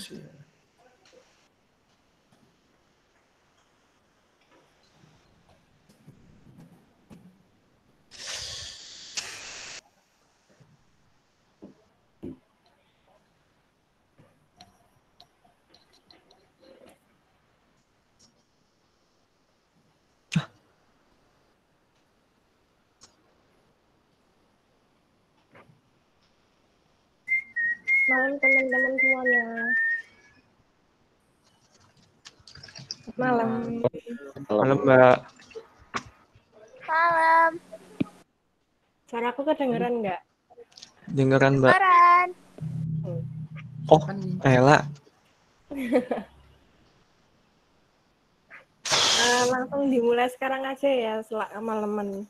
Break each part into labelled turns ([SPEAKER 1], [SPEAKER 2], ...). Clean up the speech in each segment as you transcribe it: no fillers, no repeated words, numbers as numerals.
[SPEAKER 1] masih.
[SPEAKER 2] Malam teman-teman semuanya. Malam.
[SPEAKER 3] Malam, Mbak.
[SPEAKER 4] Malam.
[SPEAKER 2] Suara aku kedengeran nggak?
[SPEAKER 3] Dengeran, Mbak.
[SPEAKER 4] Kedengeran.
[SPEAKER 3] Oh, Ella.
[SPEAKER 2] Langsung dimulai sekarang aja ya, malaman.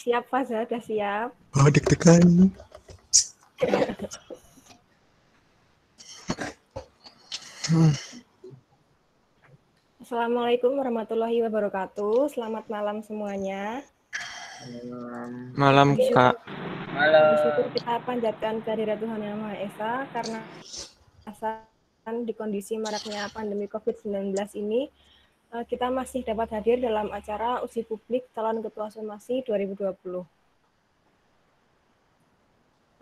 [SPEAKER 2] Siap, Faza? Udah siap?
[SPEAKER 3] Oh, deg-degan.
[SPEAKER 2] Assalamualaikum warahmatullahi wabarakatuh. Selamat malam semuanya.
[SPEAKER 3] Malam, Kak.
[SPEAKER 2] Puji syukur kita panjatkan kehadirat Tuhan Yang Maha Esa karena di kondisi maraknya pandemi COVID-19 ini, kita masih dapat hadir dalam acara uji publik calon ketua somasi 2020.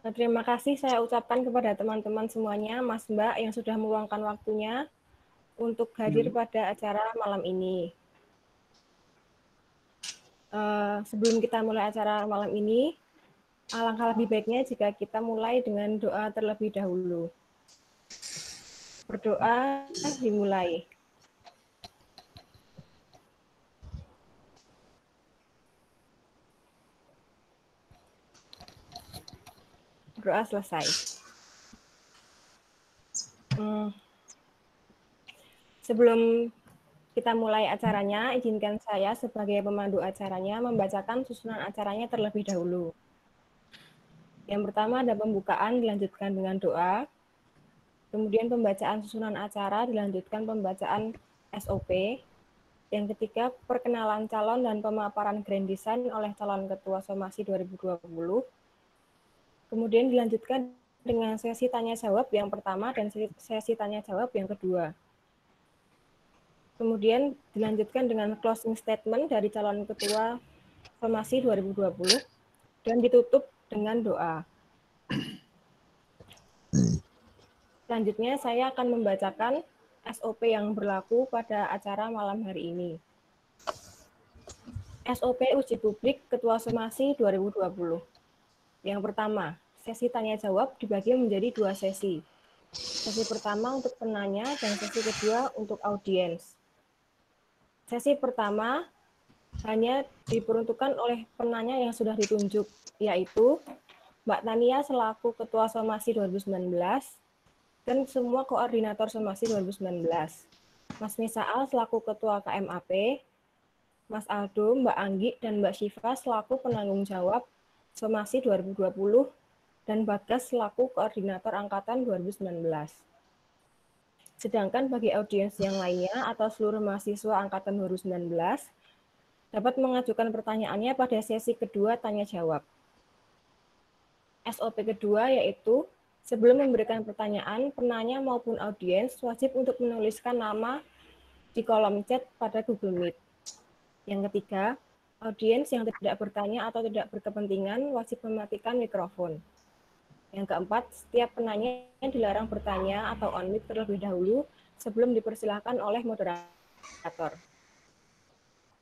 [SPEAKER 2] Terima kasih saya ucapkan kepada teman-teman semuanya, Mas Mbak yang sudah meluangkan waktunya untuk hadir pada acara malam ini. Sebelum kita mulai acara malam ini, alangkah lebih baiknya jika kita mulai dengan doa terlebih dahulu. Berdoa dimulai. Doa selesai. Sebelum kita mulai acaranya, izinkan saya sebagai pemandu acaranya membacakan susunan acaranya terlebih dahulu. Yang pertama ada pembukaan dilanjutkan dengan doa, kemudian pembacaan susunan acara dilanjutkan pembacaan SOP, yang ketiga perkenalan calon dan pemaparan grand design oleh calon ketua somasi 2020, kemudian dilanjutkan dengan sesi tanya jawab yang pertama dan sesi tanya jawab yang kedua. Kemudian dilanjutkan dengan closing statement dari calon ketua somasi 2020 dan ditutup dengan doa. Selanjutnya saya akan membacakan SOP yang berlaku pada acara malam hari ini. SOP uji publik Ketua Somasi 2020. Yang pertama, sesi tanya jawab dibagi menjadi 2 sesi. Sesi pertama untuk penanya dan sesi kedua untuk audiens. Sesi pertama hanya diperuntukkan oleh penanya yang sudah ditunjuk, yaitu Mbak Tania selaku Ketua Somasi 2019 dan semua koordinator Somasi 2019. Mas Misaal selaku Ketua KMAP, Mas Aldo, Mbak Anggi, dan Mbak Syifa selaku penanggung jawab Somasi 2020 dan Bagas selaku koordinator angkatan 2019. Sedangkan bagi audiens yang lainnya atau seluruh mahasiswa angkatan 2019 dapat mengajukan pertanyaannya pada sesi kedua tanya jawab. SOP kedua yaitu sebelum memberikan pertanyaan, penanya maupun audiens wajib untuk menuliskan nama di kolom chat pada Google Meet. Yang ketiga, audiens yang tidak bertanya atau tidak berkepentingan wajib mematikan mikrofon. Yang keempat, setiap penanya dilarang bertanya atau on-mute terlebih dahulu sebelum dipersilahkan oleh moderator.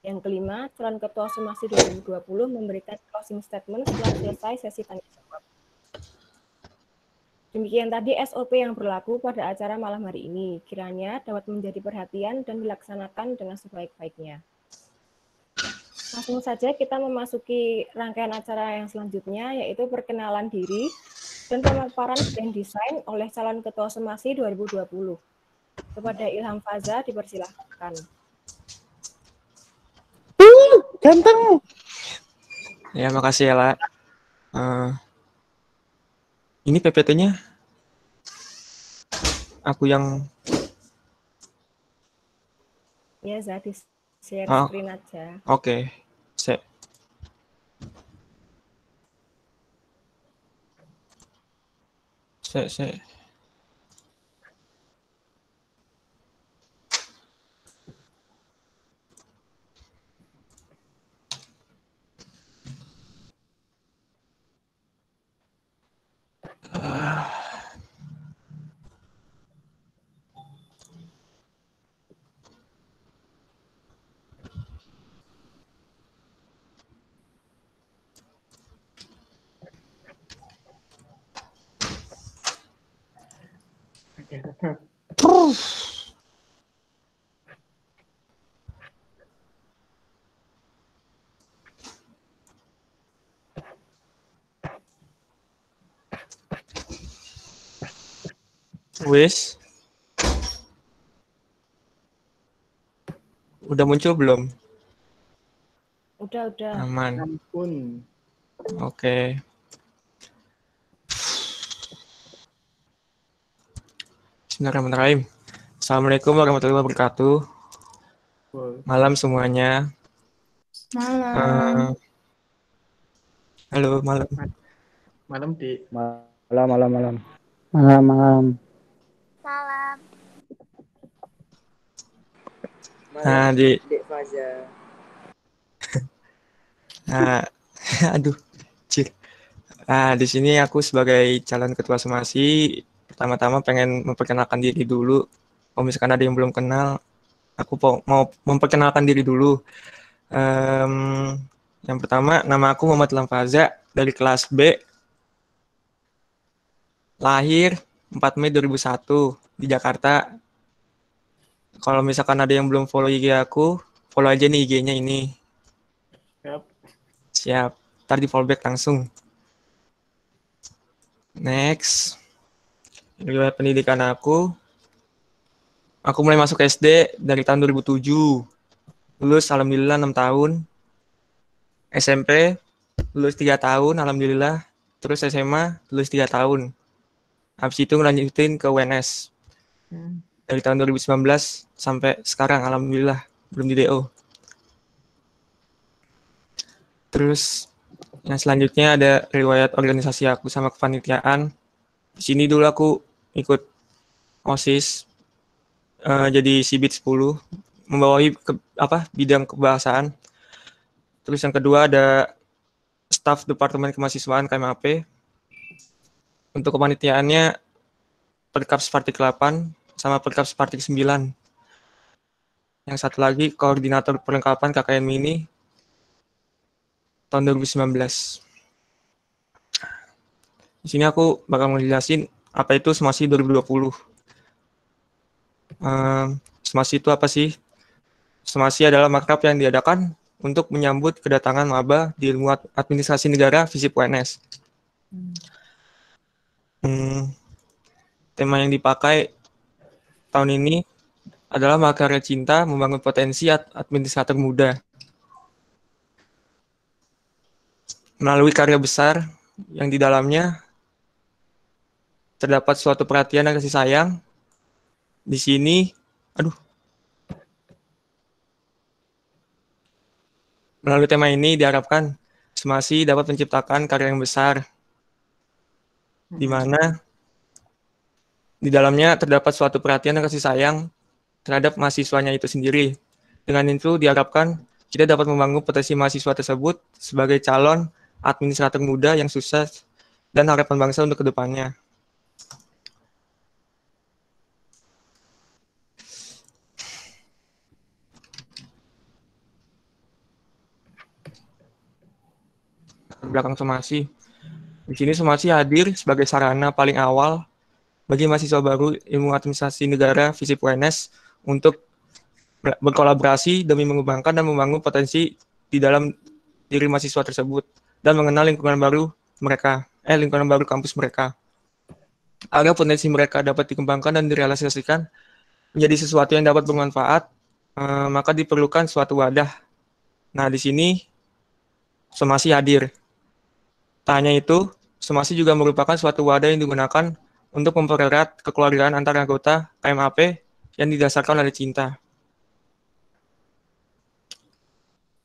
[SPEAKER 2] Yang kelima, calon ketua somasi 2020 memberikan closing statement setelah selesai sesi tanya jawab. Demikian tadi SOP yang berlaku pada acara malam hari ini. Kiranya dapat menjadi perhatian dan dilaksanakan dengan sebaik-baiknya. Langsung saja kita memasuki rangkaian acara yang selanjutnya, yaitu perkenalan diri dan pemaparan grand design oleh calon ketua somasi 2020. Kepada Ilham Faza dipersilahkan.
[SPEAKER 5] Ganteng.
[SPEAKER 3] Ya, makasih ya, La. Ini PPT-nya aku yang...
[SPEAKER 2] Ya, Zadi share screen aja.
[SPEAKER 3] Oke. Sek. Wis, udah muncul belum?
[SPEAKER 2] Udah.
[SPEAKER 3] Aman.
[SPEAKER 5] Ampun.
[SPEAKER 3] Oke. Bismillahirrahmanirrahim. Assalamualaikum warahmatullahi wabarakatuh. Malam semuanya.
[SPEAKER 1] Malam.
[SPEAKER 3] Halo, malam.
[SPEAKER 5] Malam, Dik.
[SPEAKER 4] Malam.
[SPEAKER 3] Nah,
[SPEAKER 4] Dek Faza.
[SPEAKER 3] nah, aduh, cik. Nah, di sini aku sebagai calon ketua somasi, pertama-tama pengen memperkenalkan diri dulu. Kalau misalkan ada yang belum kenal, aku mau memperkenalkan diri dulu. Yang pertama, nama aku Muhammad Ilham Faza dari kelas B, lahir 4 Mei 2001 di Jakarta. Kalau misalkan ada yang belum follow IG aku, follow aja nih IG-nya ini. Siap. Ntar di follow back langsung. Next. Riwayat pendidikan aku mulai masuk SD dari tahun 2007. Lulus alhamdulillah 6 tahun. SMP lulus 3 tahun alhamdulillah. Terus SMA lulus 3 tahun. Habis itu ngelanjutin ke UNS. Dari tahun 2019 sampai sekarang alhamdulillah belum di DO. Terus yang selanjutnya ada riwayat organisasi aku sama kepanitiaan. Di sini dulu aku ikut OSIS, jadi Sibit 10, membawahi bidang kebahasaan. Terus yang kedua ada staf Departemen Kemahasiswaan KMAP. Untuk kepanitiaannya Perkap Spartik 8 sama Perkap Spartik 9. Yang satu lagi koordinator perlengkapan KKN Mini tahun 2019. Di sini aku bakal ngejelasin apa itu Somasi 2020. Somasi itu apa sih? Somasi adalah makrab yang diadakan untuk menyambut kedatangan maba di Ilmu Administrasi Negara FISIP UNS. Tema yang dipakai tahun ini adalah Mahakarya Cinta Membangun Potensi Administrator Muda. Melalui karya besar yang di dalamnya terdapat suatu perhatian dan kasih sayang. Di sini, melalui tema ini diharapkan Somasi dapat menciptakan karya yang besar, di mana di dalamnya terdapat suatu perhatian dan kasih sayang terhadap mahasiswanya itu sendiri. Dengan itu diharapkan kita dapat membangun potensi mahasiswa tersebut sebagai calon administrator muda yang sukses dan harapan bangsa untuk kedepannya. Belakang Somasi. Di sini Somasi hadir sebagai sarana paling awal bagi mahasiswa baru Ilmu Administrasi Negara FISIP UNS untuk berkolaborasi demi mengembangkan dan membangun potensi di dalam diri mahasiswa tersebut dan mengenal lingkungan baru mereka, lingkungan baru kampus mereka. Agar potensi mereka dapat dikembangkan dan direalisasikan menjadi sesuatu yang dapat bermanfaat, maka diperlukan suatu wadah. Nah, di sini Somasi hadir. Tak hanya itu, Somasi juga merupakan suatu wadah yang digunakan untuk mempererat kekeluargaan antar anggota KMAP yang didasarkan oleh cinta.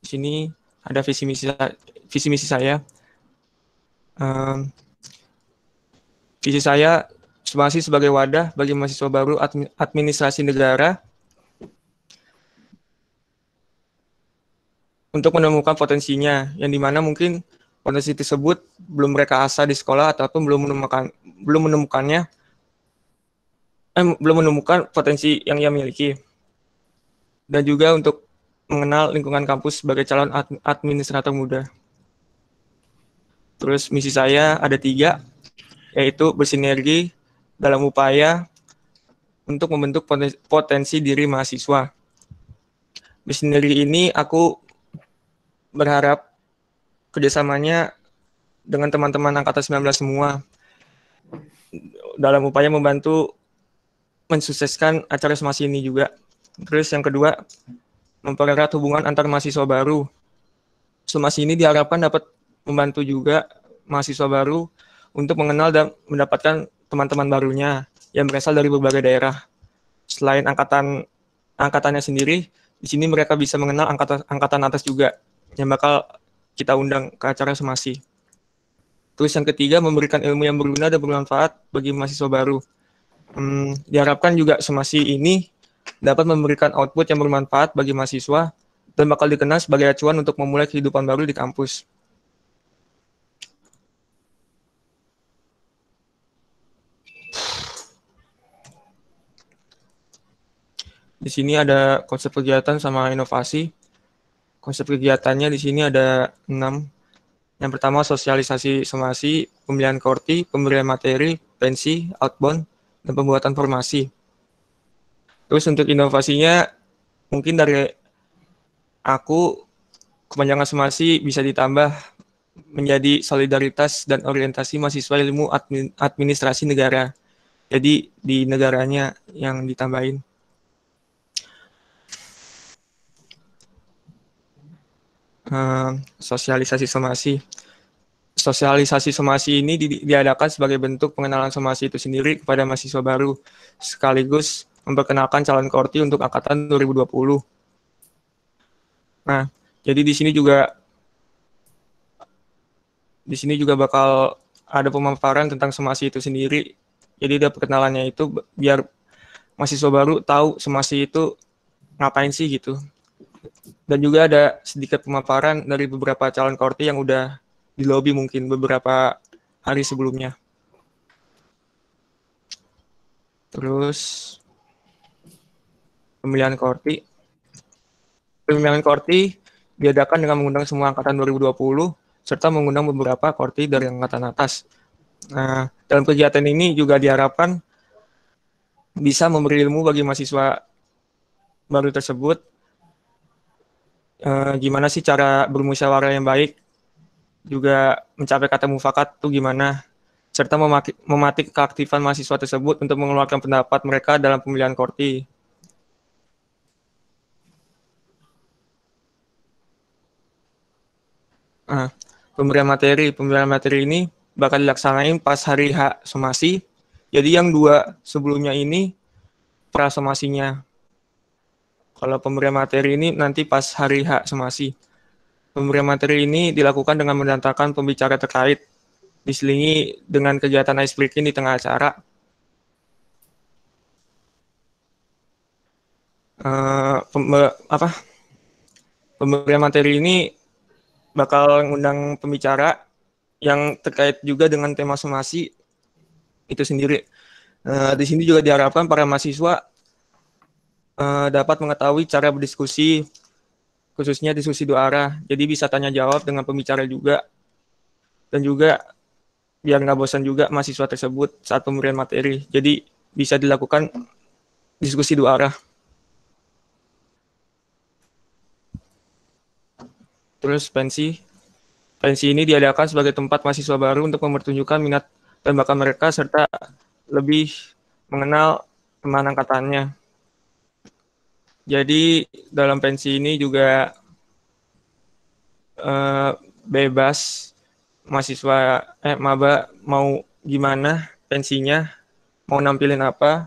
[SPEAKER 3] Di sini ada visi misi saya. Visi saya Somasi sebagai wadah bagi mahasiswa baru administrasi negara untuk menemukan potensinya, yang dimana mungkin potensi tersebut belum mereka asah di sekolah ataupun belum menemukan potensi yang ia miliki. Dan juga untuk mengenal lingkungan kampus sebagai calon administrator muda. Terus misi saya ada 3, yaitu bersinergi dalam upaya untuk membentuk potensi diri mahasiswa. Bersinergi ini aku berharap kerjasamanya dengan teman-teman angkatan 19 semua dalam upaya membantu mensukseskan acara somasi ini juga. Terus yang kedua, mempererat hubungan antar mahasiswa baru. Somasi ini diharapkan dapat membantu juga mahasiswa baru untuk mengenal dan mendapatkan teman-teman barunya yang berasal dari berbagai daerah. Selain angkatannya sendiri, di sini mereka bisa mengenal angkatan atas juga yang bakal kita undang ke acara somasi. Terus yang ketiga, memberikan ilmu yang berguna dan bermanfaat bagi mahasiswa baru. Diharapkan juga somasi ini dapat memberikan output yang bermanfaat bagi mahasiswa dan bakal dikenal sebagai acuan untuk memulai kehidupan baru di kampus. Di sini ada konsep kegiatan sama inovasi. Konsep kegiatannya di sini ada 6. Yang pertama, sosialisasi somasi, pemilihan korti, pemberian materi, pensi, outbound, dan pembuatan formasi. Terus untuk inovasinya, mungkin dari aku, kepanjangan somasi bisa ditambah menjadi solidaritas dan orientasi mahasiswa ilmu administrasi negara. Jadi di negaranya yang ditambahin. Sosialisasi somasi. Sosialisasi somasi ini diadakan sebagai bentuk pengenalan somasi itu sendiri kepada mahasiswa baru, sekaligus memperkenalkan calon korti untuk angkatan 2020. Nah, jadi di sini juga bakal ada pemaparan tentang somasi itu sendiri. Jadi ada perkenalannya itu biar mahasiswa baru tahu somasi itu ngapain sih gitu. Dan juga ada sedikit pemaparan dari beberapa calon korti yang udah di lobby mungkin beberapa hari sebelumnya. Terus pemilihan korti. Pemilihan korti diadakan dengan mengundang semua angkatan 2020 serta mengundang beberapa korti dari angkatan atas. Nah, dalam kegiatan ini juga diharapkan bisa memberi ilmu bagi mahasiswa baru tersebut. Gimana sih cara bermusyawarah yang baik, juga mencapai kata mufakat itu gimana, serta mematik keaktifan mahasiswa tersebut untuk mengeluarkan pendapat mereka dalam pemilihan korti. Pemberian materi ini bakal dilaksanain pas hari H somasi. Jadi yang 2 sebelumnya ini prasomasinya. Kalau pemberian materi ini nanti pas hari H somasi. Pemberian materi ini dilakukan dengan mendatangkan pembicara terkait, diselingi dengan kegiatan ice breaking di tengah acara. Pemberian materi ini bakal mengundang pembicara yang terkait juga dengan tema somasi itu sendiri. Di sini juga diharapkan para mahasiswa dapat mengetahui cara berdiskusi, khususnya diskusi 2 arah. Jadi bisa tanya jawab dengan pembicara juga. Dan juga biar nggak bosan juga mahasiswa tersebut saat pemberian materi. Jadi bisa dilakukan diskusi 2 arah. Terus pensi ini diadakan sebagai tempat mahasiswa baru untuk mempertunjukkan minat dan bakat mereka serta lebih mengenal teman angkatannya. Jadi dalam pensi ini juga bebas mahasiswa maba mau gimana pensinya, mau nampilin apa,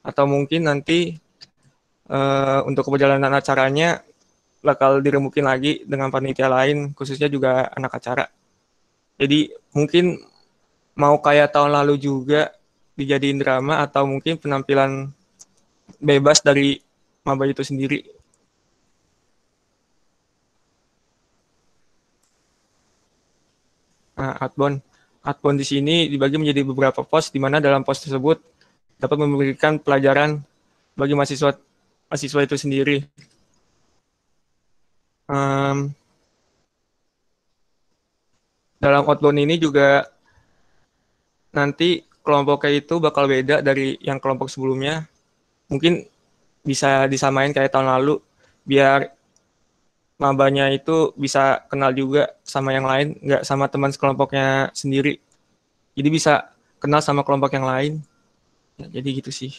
[SPEAKER 3] atau mungkin nanti untuk perjalanan acaranya bakal diremukin lagi dengan panitia lain, khususnya juga anak acara. Jadi mungkin mau kayak tahun lalu juga, dijadiin drama atau mungkin penampilan bebas dari maba itu sendiri. Nah, outbound di sini dibagi menjadi beberapa pos, di mana dalam pos tersebut dapat memberikan pelajaran bagi mahasiswa itu sendiri. Dalam outbound ini juga nanti kelompoknya itu bakal beda dari yang kelompok sebelumnya. Mungkin bisa disamain kayak tahun lalu, biar mabanya itu bisa kenal juga sama yang lain, nggak sama teman sekelompoknya sendiri. Jadi bisa kenal sama kelompok yang lain. Ya, jadi gitu sih.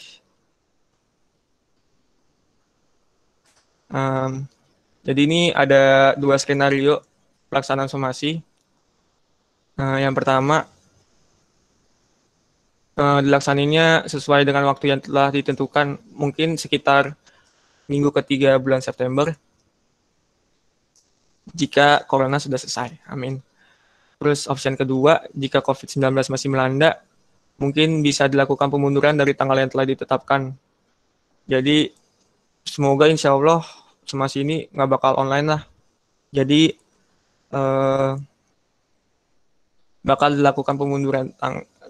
[SPEAKER 3] Jadi ini ada 2 skenario pelaksanaan somasi. Yang pertama, dilaksaninya sesuai dengan waktu yang telah ditentukan, mungkin sekitar minggu ketiga bulan September, jika corona sudah selesai. Amin. Terus option kedua, jika COVID-19 masih melanda, mungkin bisa dilakukan pemunduran dari tanggal yang telah ditetapkan. Jadi semoga insya Allah somasi ini nggak bakal online lah. Jadi bakal dilakukan pemunduran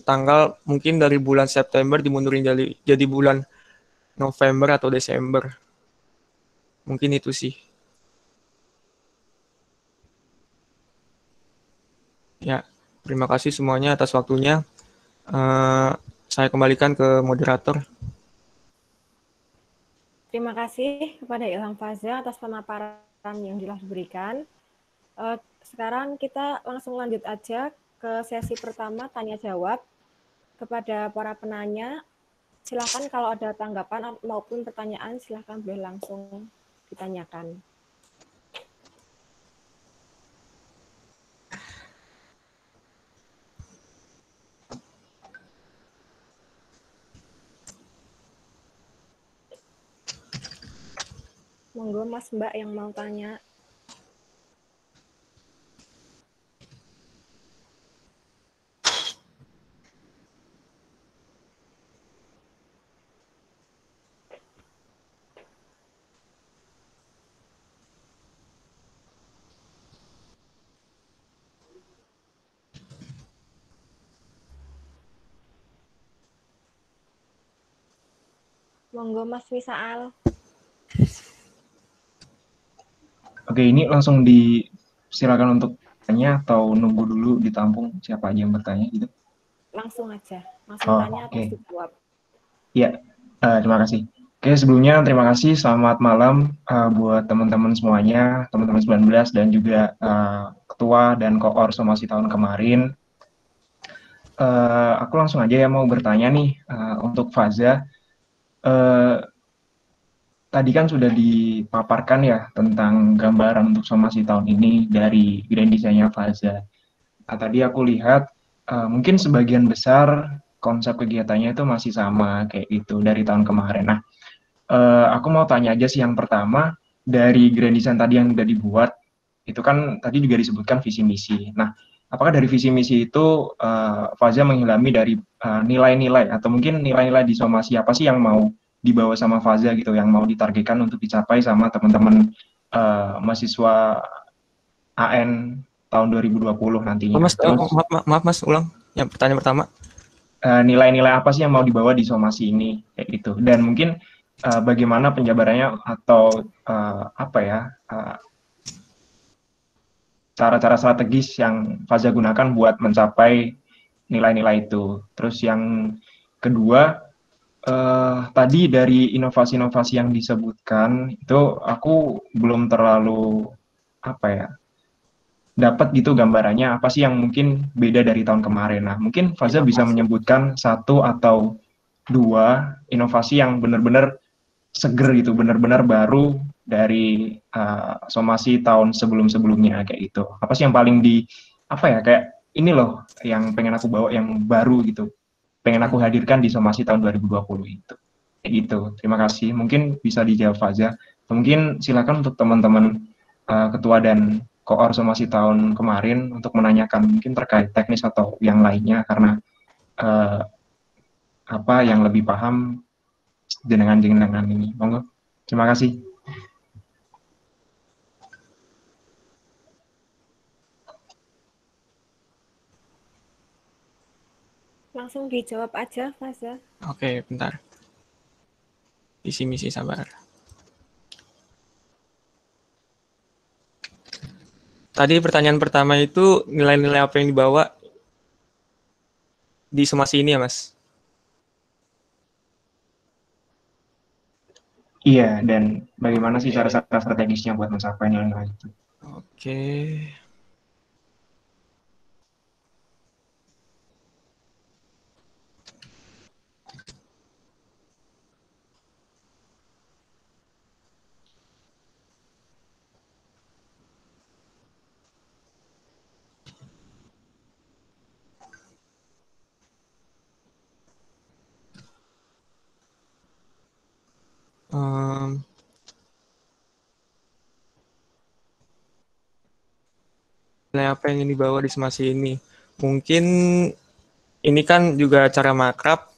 [SPEAKER 3] tanggal mungkin dari bulan September dimundurin jadi bulan November atau Desember. Mungkin itu sih. Ya, terima kasih semuanya atas waktunya. Saya kembalikan ke moderator.
[SPEAKER 2] Terima kasih kepada Ilham Faza atas pemaparan yang telah diberikan. Sekarang kita langsung lanjut aja ke sesi pertama tanya jawab. Kepada para penanya, silakan kalau ada tanggapan maupun pertanyaan silakan boleh langsung ditanyakan. Monggo Mas Mbak yang mau tanya. Monggo Mas Misaal.
[SPEAKER 6] Oke, ini langsung silakan untuk tanya atau nunggu dulu ditampung siapa aja yang bertanya gitu?
[SPEAKER 2] Langsung aja, langsung tanya atau dijawab.
[SPEAKER 6] Iya, terima kasih. Oke, sebelumnya terima kasih, selamat malam buat teman-teman semuanya, teman-teman 19 dan juga ketua dan koor somasi tahun kemarin. Aku langsung aja ya mau bertanya nih untuk Faza. Tadi kan sudah dipaparkan ya tentang gambaran untuk somasi tahun ini dari grand design-nya Faza. Tadi aku lihat mungkin sebagian besar konsep kegiatannya itu masih sama kayak itu dari tahun kemarin. Nah, aku mau tanya aja sih yang pertama, dari grand design tadi yang udah dibuat, itu kan tadi juga disebutkan visi misi. Nah, apakah dari visi misi itu Faza menghilami dari nilai-nilai atau mungkin nilai-nilai di somasi apa sih yang mau dibawa sama Faza gitu, yang mau ditargetkan untuk dicapai sama teman-teman mahasiswa AN tahun 2020 nantinya.
[SPEAKER 3] Mas, maaf Mas, ulang yang pertanyaan pertama.
[SPEAKER 6] Nilai-nilai apa sih yang mau dibawa di somasi ini kayak gitu, dan mungkin bagaimana penjabarannya atau cara-cara strategis yang Faza gunakan buat mencapai nilai-nilai itu. Terus yang kedua, tadi dari inovasi-inovasi yang disebutkan itu aku belum terlalu dapat gitu gambarannya apa sih yang mungkin beda dari tahun kemarin. Nah, mungkin Faza bisa menyebutkan 1 atau 2 inovasi yang benar-benar seger gitu, benar-benar baru dari somasi tahun sebelum-sebelumnya kayak gitu. Apa sih yang paling kayak ini loh yang pengen aku bawa yang baru gitu, pengen aku hadirkan di somasi tahun 2020 itu. Kayak gitu. Terima kasih. Mungkin bisa dijawab Faza. Mungkin silakan untuk teman-teman ketua dan koor somasi tahun kemarin untuk menanyakan mungkin terkait teknis atau yang lainnya, karena apa yang lebih paham jenengan ini. Monggo. Terima kasih.
[SPEAKER 2] Langsung dijawab aja, Faza.
[SPEAKER 3] Oke, bentar. Visi misi sabar. Tadi pertanyaan pertama itu nilai-nilai apa yang dibawa di somasi ini ya, Mas?
[SPEAKER 6] Iya, dan bagaimana sih cara-cara strategisnya buat mencapai nilai-nilai itu?
[SPEAKER 3] Oke. Nilai apa yang dibawa di somasi ini? Mungkin ini kan juga cara makrab.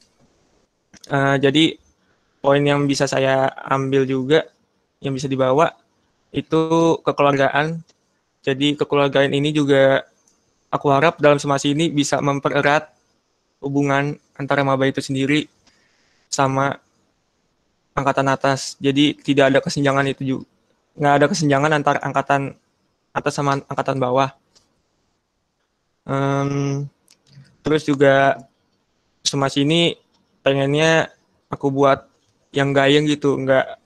[SPEAKER 3] Jadi poin yang bisa saya ambil juga yang bisa dibawa itu kekeluargaan. Jadi kekeluargaan ini juga aku harap dalam somasi ini bisa mempererat hubungan antara maba itu sendiri sama angkatan atas. Jadi tidak ada kesenjangan itu juga. Nggak ada kesenjangan antara angkatan atas sama angkatan bawah. Terus juga somasi ini pengennya aku buat yang gayeng gitu, nggak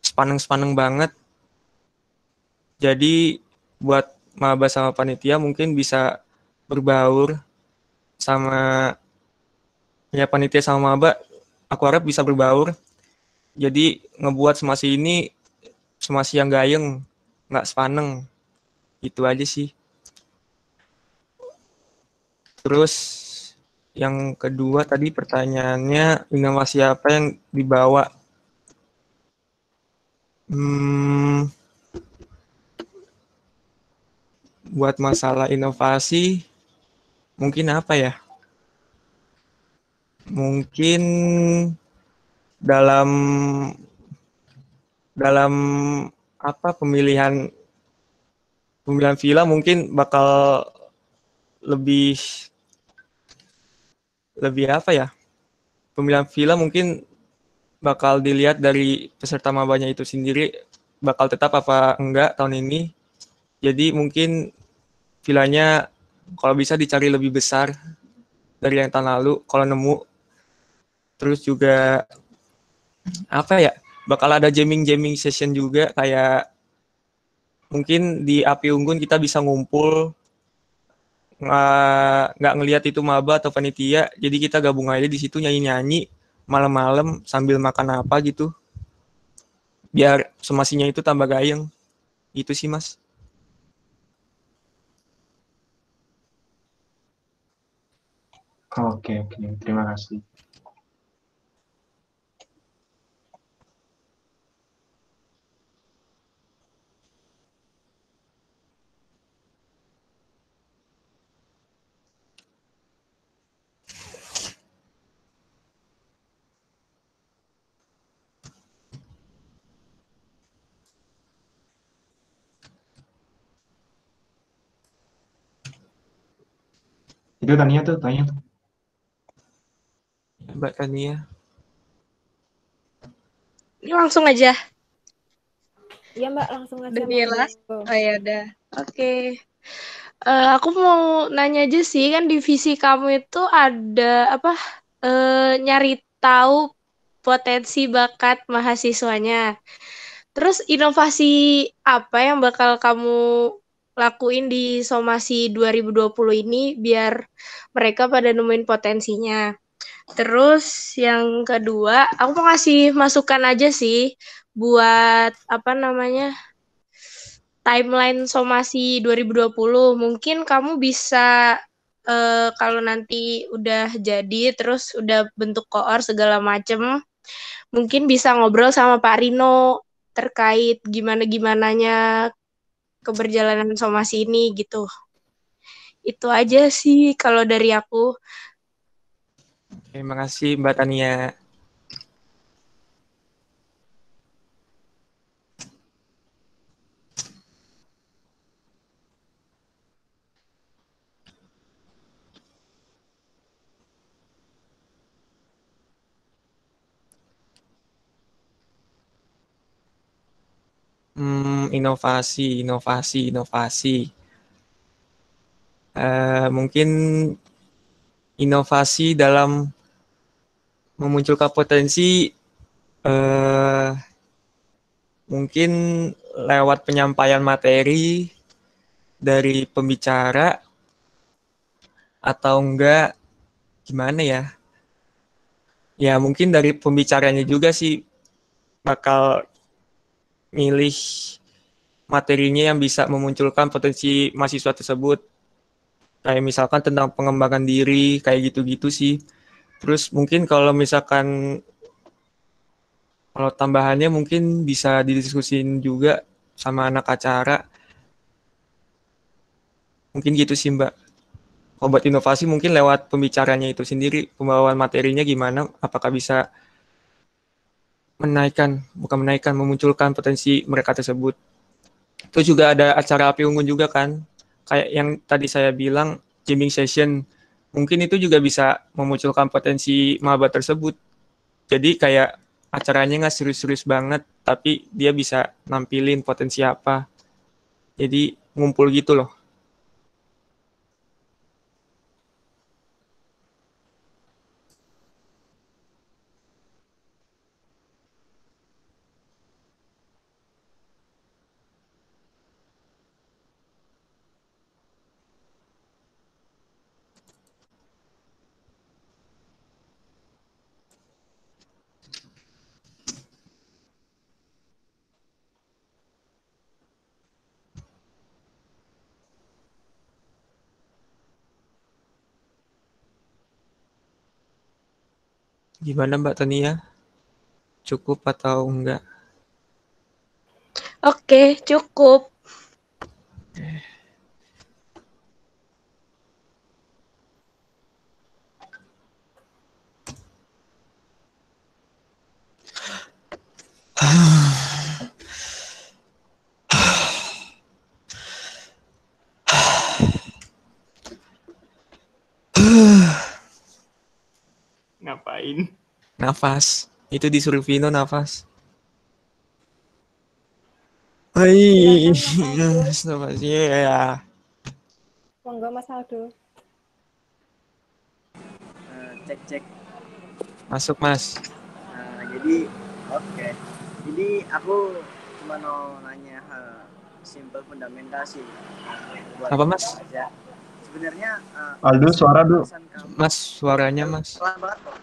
[SPEAKER 3] sepaneng-sepaneng banget. Jadi buat maba sama panitia mungkin bisa berbaur sama ya panitia sama maba, aku harap bisa berbaur. Jadi ngebuat somasi ini somasi yang gayeng, nggak sepaneng. Itu aja sih. Terus yang kedua tadi pertanyaannya inovasi apa yang dibawa? Buat masalah inovasi mungkin apa ya? Mungkin dalam apa pemilihan villa mungkin bakal lebih apa ya? Pemilihan villa mungkin bakal dilihat dari peserta mabanya itu sendiri bakal tetap apa enggak tahun ini. Jadi mungkin villanya kalau bisa dicari lebih besar dari yang tahun lalu kalau nemu. Terus juga apa ya? Bakal ada jamming session juga kayak mungkin di Api Unggun kita bisa ngumpul nggak ngelihat itu maba atau panitia, jadi kita gabung aja di situ nyanyi-nyanyi malam-malam sambil makan apa gitu, biar somasinya itu tambah gayeng. Itu sih Mas.
[SPEAKER 6] Oke, terima kasih. Itu tanya tuh.
[SPEAKER 3] Mbak Tania.
[SPEAKER 1] Ini langsung aja.
[SPEAKER 2] Iya Mbak, langsung aja.
[SPEAKER 1] Daniela. Oh ya udah. Oke. Aku mau nanya aja sih, kan divisi kamu itu ada apa? Nyari tahu potensi bakat mahasiswanya. Terus inovasi apa yang bakal kamu lakuin di Somasi 2020 ini biar mereka pada nemuin potensinya. Terus yang kedua, aku mau ngasih masukan aja sih buat apa namanya timeline Somasi 2020. Mungkin kamu bisa kalau nanti udah jadi terus udah bentuk koor segala macem, mungkin bisa ngobrol sama Pak Rino terkait gimana-gimananya keberjalanan somasi ini gitu. Itu aja sih kalau dari aku.
[SPEAKER 3] Terima kasih Mbak Tania. Inovasi. Mungkin inovasi dalam memunculkan potensi eh, mungkin lewat penyampaian materi dari pembicara atau enggak gimana ya? Ya mungkin dari pembicaranya juga sih bakal milih materinya yang bisa memunculkan potensi mahasiswa tersebut. Kayak misalkan tentang pengembangan diri, kayak gitu-gitu sih. Terus mungkin kalau tambahannya mungkin bisa didiskusin juga sama anak acara. Mungkin gitu sih Mbak. Obat inovasi mungkin lewat pembicaranya itu sendiri, pembawaan materinya gimana, apakah bisa memunculkan potensi mereka tersebut. Itu juga ada acara api unggun juga kan, kayak yang tadi saya bilang, jamming session, mungkin itu juga bisa memunculkan potensi maba tersebut. Jadi kayak acaranya nggak serius-serius banget, tapi dia bisa nampilin potensi apa. Jadi ngumpul gitu loh. Gimana Mbak Tania? Cukup atau enggak?
[SPEAKER 1] Oke, cukup.
[SPEAKER 5] Ngapain?
[SPEAKER 3] Nafas. Itu disuruh Vino nafas. Hai,
[SPEAKER 2] Silakan Mas Aldo.
[SPEAKER 3] nafasnya ya.
[SPEAKER 2] Monggo Mas Aldo.
[SPEAKER 4] Cek.
[SPEAKER 3] Masuk Mas.
[SPEAKER 4] Jadi, oke. Jadi aku cuma mau nanya hal simple fundamental sih buat
[SPEAKER 3] Apa Mas?
[SPEAKER 4] aja. Sebenarnya
[SPEAKER 6] Aldo, suara Du.
[SPEAKER 4] alasan kamu
[SPEAKER 3] Mas suaranya Mas.
[SPEAKER 4] pelan banget kok.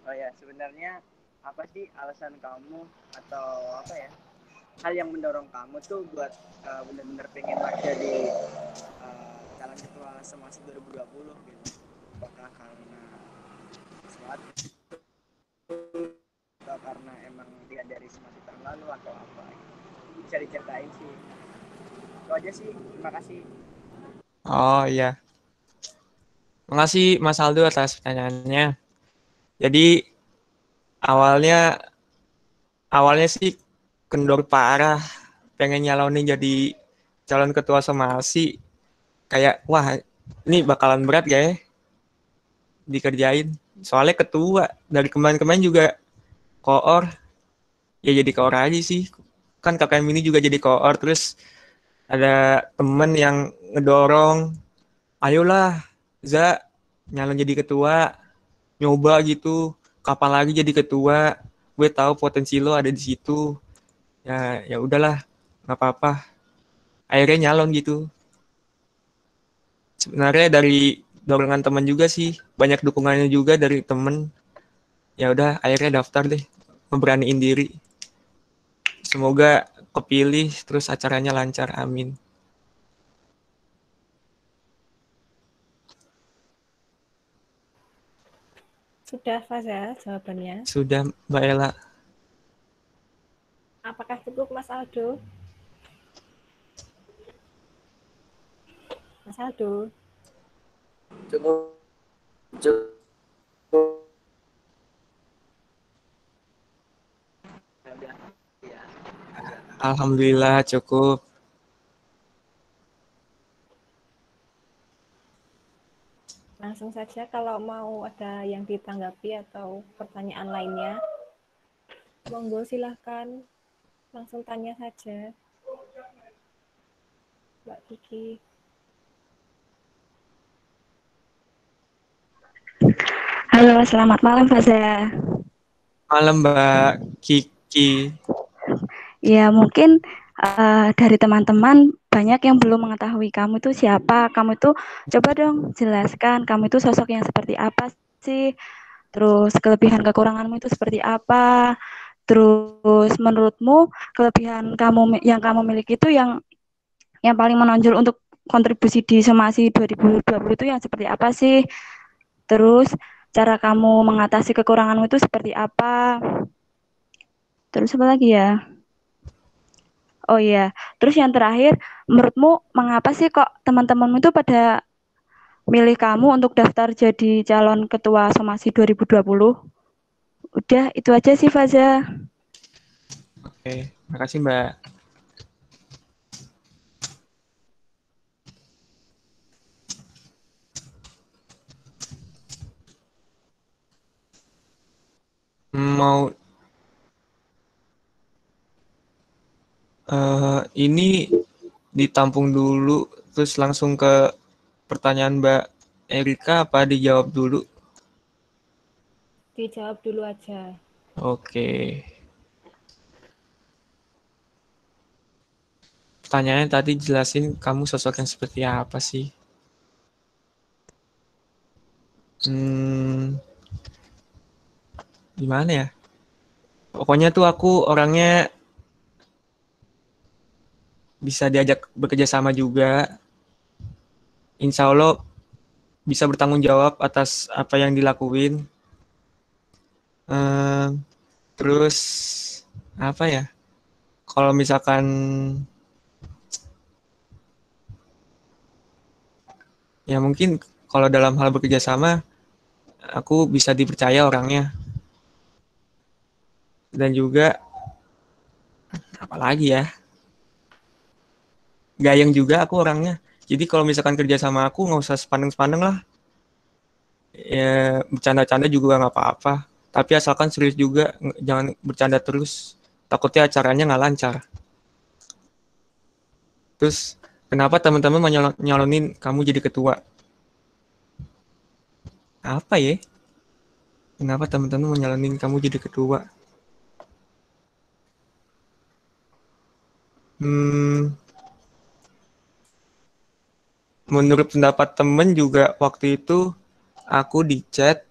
[SPEAKER 4] Oh ya, sebenarnya apa sih alasan kamu atau apa ya? Hal yang mendorong kamu tuh buat benar-benar pengen lagi jadi calon ketua Semasi 2020 gitu. Apakah karena sesuatu atau karena emang dia dari Semasi tahun lalu atau apa? Bisa diceritain sih. Itu aja sih. Terima kasih.
[SPEAKER 3] Oh iya. Makasih Mas Aldo atas pertanyaannya. Jadi awalnya awalnya sih kendor parah, pengen nyalonin jadi calon ketua Somasi. Kayak wah ini bakalan berat ya dikerjain. Soalnya ketua dari kemarin-kemarin juga koor, ya jadi koor aja sih. Kan KKM ini juga jadi koor, terus ada temen yang ngedorong, ayolah Za nyalon jadi ketua, nyoba gitu, kapan lagi jadi ketua, gue tahu potensi lo ada di situ. Ya udahlah, nggak apa-apa, akhirnya nyalon gitu. Sebenarnya dari dorongan teman juga sih, banyak dukungannya juga dari temen. Ya udah akhirnya daftar deh, memberaniin diri. Semoga kepilih terus acaranya lancar, amin.
[SPEAKER 2] Sudah Faza jawabannya.
[SPEAKER 3] Sudah Mbak Ella.
[SPEAKER 2] Apakah cukup Mas Aldo? Mas Aldo.
[SPEAKER 4] Cukup. Udah, ya.
[SPEAKER 3] Alhamdulillah cukup.
[SPEAKER 2] Langsung saja kalau mau ada yang ditanggapi atau pertanyaan lainnya, monggo silahkan langsung tanya saja, Mbak Kiki.
[SPEAKER 7] Halo, selamat malam Faza.
[SPEAKER 3] Malam Mbak Kiki.
[SPEAKER 7] Ya, mungkin dari teman-teman banyak yang belum mengetahui kamu itu siapa. Kamu itu coba dong jelaskan kamu itu sosok yang seperti apa sih? Terus kelebihan kekuranganmu itu seperti apa? Terus menurutmu kelebihan yang kamu miliki itu yang paling menonjol untuk kontribusi di Somasi 2020 itu yang seperti apa sih? Terus cara kamu mengatasi kekuranganmu itu seperti apa? Terus apa lagi ya? Oh iya, terus yang terakhir, menurutmu mengapa sih kok teman-temanmu itu pada milih kamu untuk daftar jadi calon ketua Somasi 2020? Udah, itu aja sih Faza.
[SPEAKER 3] Oke, makasih Mbak. Mau ini ditampung dulu, terus langsung ke pertanyaan Mbak Erika apa dijawab dulu?
[SPEAKER 2] Dijawab dulu aja.
[SPEAKER 3] Oke. Pertanyaannya tadi jelasin kamu sosok yang seperti apa sih? Gimana ya? Pokoknya tuh aku orangnya bisa diajak bekerja sama juga. Insya Allah bisa bertanggung jawab atas apa yang dilakuin. Terus apa ya? Kalau misalkan ya mungkin kalau dalam hal bekerja sama aku bisa dipercaya orangnya. Dan juga apalagi ya? Gayeng juga aku orangnya. Jadi kalau misalkan kerja sama aku nggak usah sepandeng-sepandeng lah. Ya bercanda-canda juga nggak apa-apa. Tapi asalkan serius juga, jangan bercanda terus. Takutnya acaranya nggak lancar. Terus kenapa teman-teman nyalonin kamu jadi ketua? Apa ya? Kenapa teman-teman nyalonin kamu jadi ketua? Menurut pendapat temen juga waktu itu aku di chat,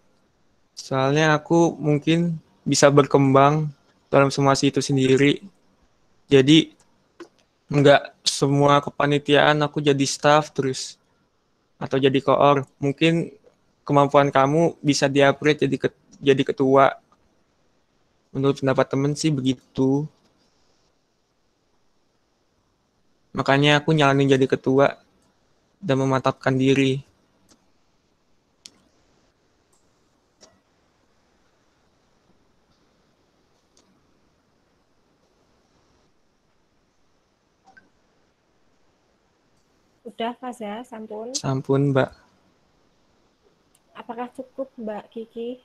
[SPEAKER 3] soalnya aku mungkin bisa berkembang dalam Somasi itu sendiri. Jadi nggak semua kepanitiaan aku jadi staff terus atau jadi koor. Mungkin kemampuan kamu bisa di-upgrade jadi ketua. Menurut pendapat temen sih begitu. Makanya aku nyalanin jadi ketua dan memantapkan diri.
[SPEAKER 2] Udah Faza, sampun.
[SPEAKER 3] Sampun Mbak.
[SPEAKER 2] Apakah cukup Mbak Kiki?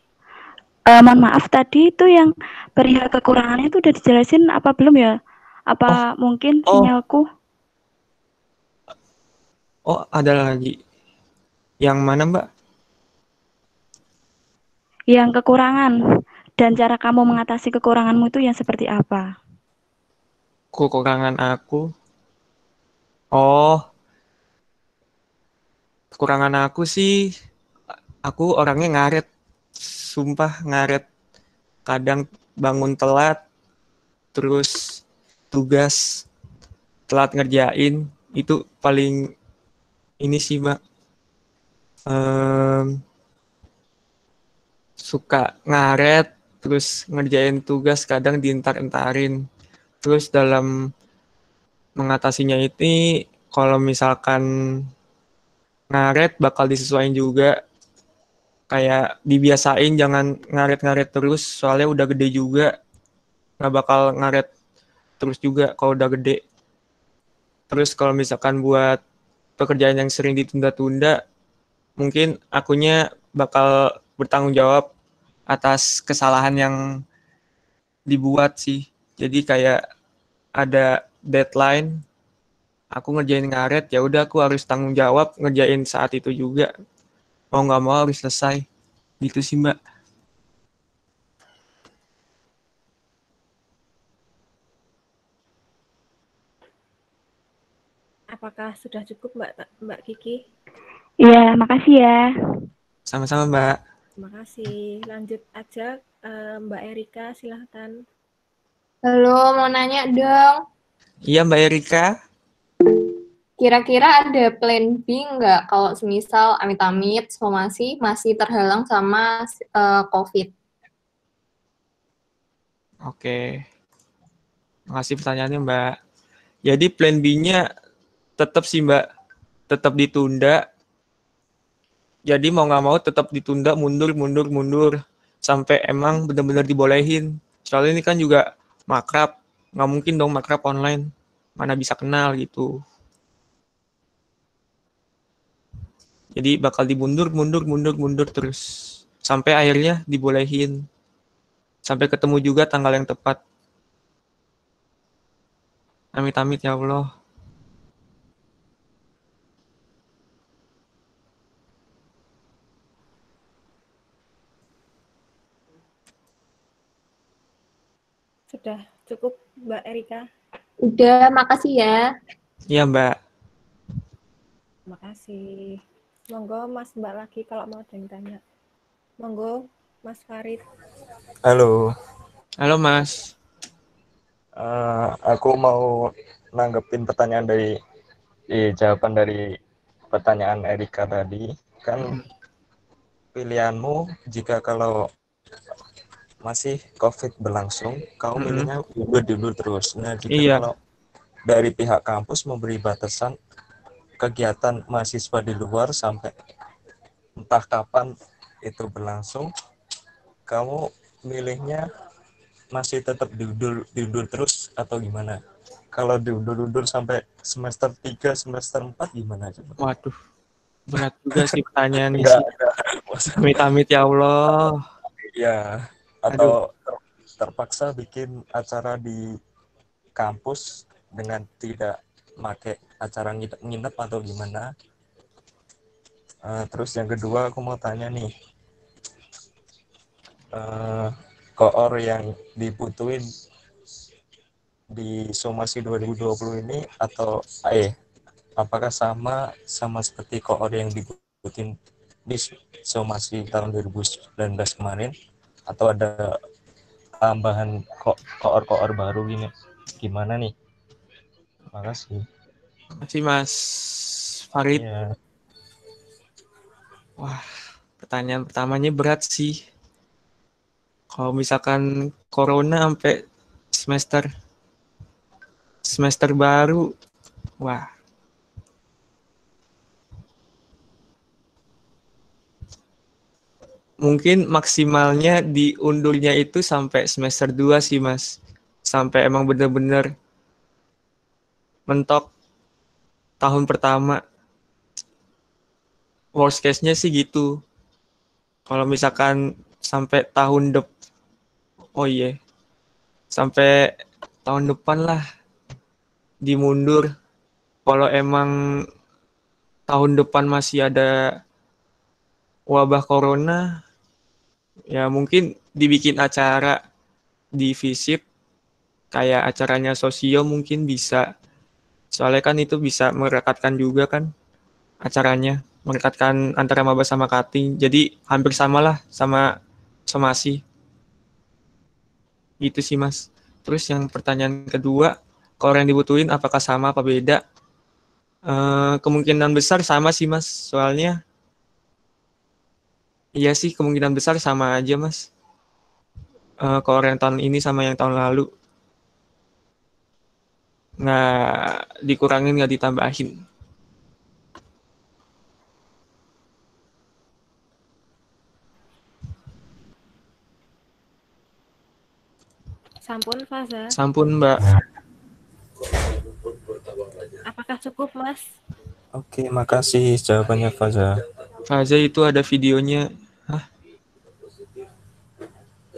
[SPEAKER 7] Mohon maaf tadi itu yang perihal kekurangannya itu udah dijelasin apa belum ya? Apa mungkin sinyalku?
[SPEAKER 3] Oh, ada lagi. Yang mana Mbak?
[SPEAKER 7] Yang kekurangan dan cara kamu mengatasi kekuranganmu itu yang seperti apa?
[SPEAKER 3] Kekurangan aku. Oh, kekurangan aku sih, aku orangnya ngaret. Sumpah ngaret. Kadang bangun telat, terus tugas telat ngerjain. Itu paling ini sih Mbak. Suka ngaret, terus ngerjain tugas kadang dientar-entarin. Terus dalam mengatasinya ini, kalau misalkan ngaret bakal disesuaikan juga. Kayak dibiasain jangan ngaret-ngaret terus, soalnya udah gede juga. Nggak bakal ngaret terus juga kalau udah gede. Terus kalau misalkan buat pekerjaan yang sering ditunda-tunda, mungkin akunya bakal bertanggung jawab atas kesalahan yang dibuat sih. Jadi kayak ada deadline, aku ngerjain ngaret, ya udah aku harus tanggung jawab ngerjain saat itu juga. Mau nggak mau harus selesai. Gitu sih Mbak.
[SPEAKER 2] Apakah sudah cukup Mbak Kiki?
[SPEAKER 7] Iya, makasih ya.
[SPEAKER 3] Sama-sama Mbak.
[SPEAKER 2] Terima kasih. Lanjut aja Mbak Erika, silahkan.
[SPEAKER 8] Halo, mau nanya dong.
[SPEAKER 3] Iya Mbak Erika.
[SPEAKER 8] Kira-kira ada plan B nggak kalau semisal amit-amit somasi masih terhalang sama COVID?
[SPEAKER 3] Oke. Makasih pertanyaannya Mbak. Jadi plan B-nya tetap sih Mbak. Tetap ditunda. Jadi mau nggak mau tetap ditunda, mundur. Sampai emang benar-benar dibolehin. Soalnya ini kan juga makrab. Nggak mungkin dong makrab online. Mana bisa kenal gitu. Jadi bakal mundur terus. Sampai akhirnya dibolehin. Sampai ketemu juga tanggal yang tepat. Amit-amit ya Allah.
[SPEAKER 2] Sudah cukup Mbak Erika?
[SPEAKER 8] Udah, makasih ya.
[SPEAKER 3] Iya Mbak.
[SPEAKER 2] Terima kasih. Monggo Mas Mbak lagi kalau mau ada yang tanya. Monggo Mas Farid.
[SPEAKER 9] Halo.
[SPEAKER 3] Halo Mas.
[SPEAKER 9] Aku mau nanggepin pertanyaan jawaban dari pertanyaan Erika tadi. Kan pilihanmu jika kalau masih COVID berlangsung, kau milihnya dulu terus. Nah, jika kalau dari pihak kampus memberi batasan kegiatan mahasiswa di luar sampai entah kapan itu berlangsung, kamu milihnya masih tetap diundur terus atau gimana? Kalau diundur sampai semester 3, semester 4 gimana coba?
[SPEAKER 3] Waduh, berat juga sih pertanyaannya sih. Amit-amit ya Allah.
[SPEAKER 9] Ya, atau terpaksa bikin acara di kampus dengan tidak pakai acara nginep atau gimana? Terus yang kedua aku mau tanya nih, koor yang dibutuhin di somasi 2020 ini atau apakah sama seperti koor yang dibutuhin di somasi tahun 2019 kemarin atau ada tambahan koor baru gimana nih? Terima kasih.
[SPEAKER 3] Terima kasih Mas Farid.
[SPEAKER 9] Ya.
[SPEAKER 3] Wah, pertanyaan pertamanya berat sih. Kalau misalkan corona sampai semester baru, wah. Mungkin maksimalnya diundurnya itu sampai semester 2 sih Mas. Sampai emang bener-bener mentok tahun pertama. Worst case-nya sih gitu. Kalau misalkan sampai sampai tahun depan lah dimundur. Kalau emang tahun depan masih ada wabah corona, ya mungkin dibikin acara di FISIP, kayak acaranya Sosio mungkin bisa. Soalnya kan itu bisa merekatkan juga kan acaranya, merekatkan antara maba sama cutting. Jadi hampir samalah sama somasi. Gitu sih Mas. Terus yang pertanyaan kedua, kalau yang dibutuhin apakah sama apa beda? Kemungkinan besar sama sih Mas. Soalnya iya sih kemungkinan besar sama aja Mas. Kalau yang tahun ini sama yang tahun lalu. Nggak dikurangin, nggak ditambahin.
[SPEAKER 2] Sampun, Faza.
[SPEAKER 3] Sampun, Mbak.
[SPEAKER 2] Apakah cukup, Mas?
[SPEAKER 9] Oke, makasih jawabannya Faza.
[SPEAKER 3] Faza itu ada videonya. Hah?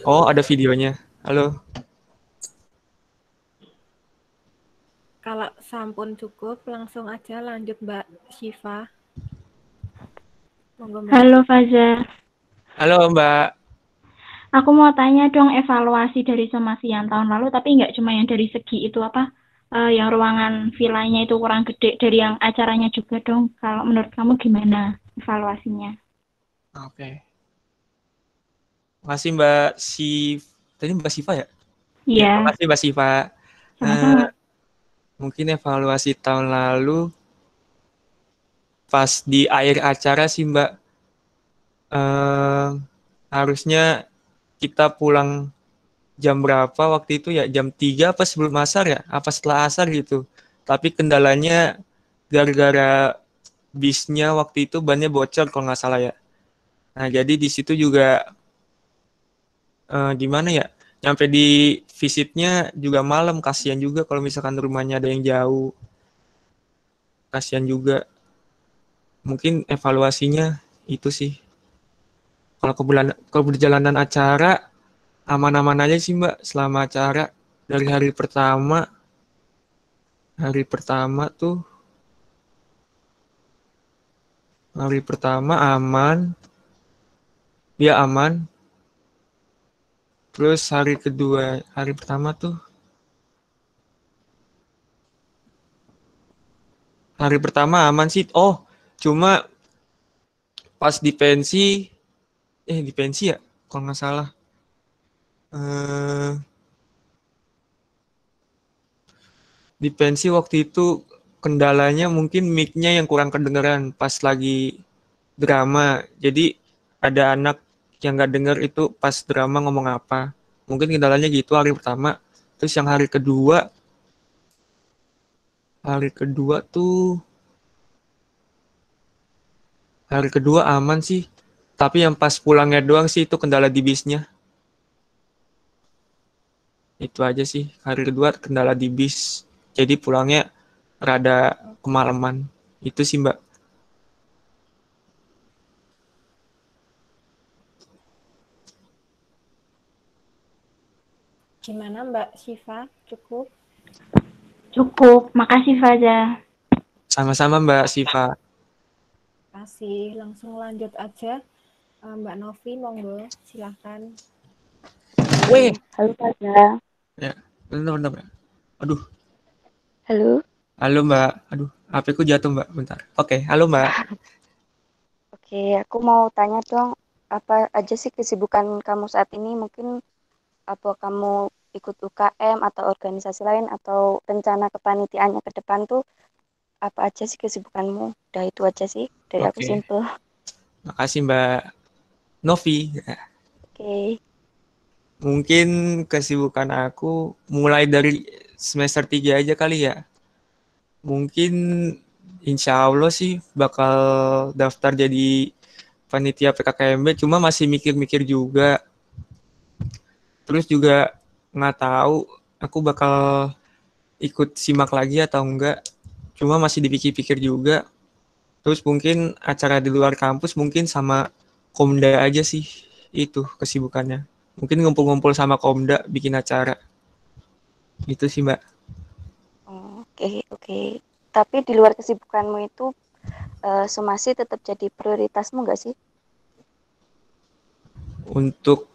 [SPEAKER 3] Oh, ada videonya. Halo.
[SPEAKER 2] Kalau sampun cukup, langsung aja lanjut Mbak Syifa. Monggo Mbak.
[SPEAKER 10] Halo Faza,
[SPEAKER 3] Halo, Mbak.
[SPEAKER 10] aku mau tanya dong evaluasi dari somasi yang tahun lalu, tapi nggak cuma yang dari segi itu apa, yang ruangan villanya itu kurang gede, dari yang acaranya juga dong. Kalau menurut kamu gimana evaluasinya?
[SPEAKER 3] Oke. Makasih Mbak Tadi Mbak Siva ya? Ya,
[SPEAKER 10] Iya,
[SPEAKER 3] makasih Mbak Siva.
[SPEAKER 10] sama-sama.
[SPEAKER 3] Mungkin evaluasi tahun lalu pas di akhir acara sih Mbak. Harusnya kita pulang jam berapa waktu itu ya? Jam 3 apa sebelum asar ya? Apa setelah asar gitu. Tapi kendalanya gara-gara bisnya waktu itu bannya bocor kalau nggak salah ya. Nah, jadi di situ juga gimana ya? Nyampe di visitnya juga malam, kasihan juga kalau misalkan rumahnya ada yang jauh. Kasihan juga. Mungkin evaluasinya itu sih. Kalau perjalanan acara aman-aman aja sih Mbak selama acara dari hari pertama. Hari pertama aman. Ya aman. Terus hari pertama tuh hari pertama aman sih. Oh, cuma pas di pensi ya kalau nggak salah. Di pensi waktu itu kendalanya mungkin mic-nya yang kurang kedengeran pas lagi drama. Jadi ada anak yang nggak denger itu pas drama ngomong apa. Mungkin kendalanya gitu hari pertama. Terus yang hari kedua aman sih. Tapi yang pas pulangnya doang sih itu kendala di bisnya. Itu aja sih. Hari kedua kendala di bis. Jadi pulangnya rada kemalaman. Itu sih Mbak.
[SPEAKER 2] Gimana Mbak Syifa? Cukup?
[SPEAKER 10] Cukup, makasih Faza.
[SPEAKER 3] Sama-sama Mbak Siva.
[SPEAKER 2] Kasih, langsung lanjut aja. Mbak Novi, monggo, silahkan.
[SPEAKER 3] Weh.
[SPEAKER 7] Halo Faza.
[SPEAKER 3] Ya, bentar. Aduh.
[SPEAKER 7] Halo.
[SPEAKER 3] Halo Mbak. Aduh, HP-ku jatuh Mbak. Bentar. Oke, halo Mbak.
[SPEAKER 7] Oke, aku mau tanya dong, apa aja sih kesibukan kamu saat ini? Mungkin apa kamu ikut UKM atau organisasi lain atau rencana kepanitiaannya ke depan tuh apa aja sih kesibukanmu? Udah itu aja sih dari aku
[SPEAKER 3] Oke.
[SPEAKER 7] simple.
[SPEAKER 3] Makasih Mbak Novi.
[SPEAKER 7] Oke.
[SPEAKER 3] Mungkin kesibukan aku mulai dari semester 3 aja kali ya. Mungkin insya Allah sih bakal daftar jadi panitia PKKMB, cuma masih mikir-mikir juga. Terus juga nggak tahu aku bakal ikut simak lagi atau enggak. Cuma masih dipikir-pikir juga. Terus mungkin acara di luar kampus mungkin sama Komda aja sih. Itu kesibukannya. Mungkin ngumpul-ngumpul sama Komda bikin acara. Itu sih Mbak.
[SPEAKER 7] Oke. Tapi di luar kesibukanmu itu somasi tetap jadi prioritasmu nggak sih?
[SPEAKER 3] Untuk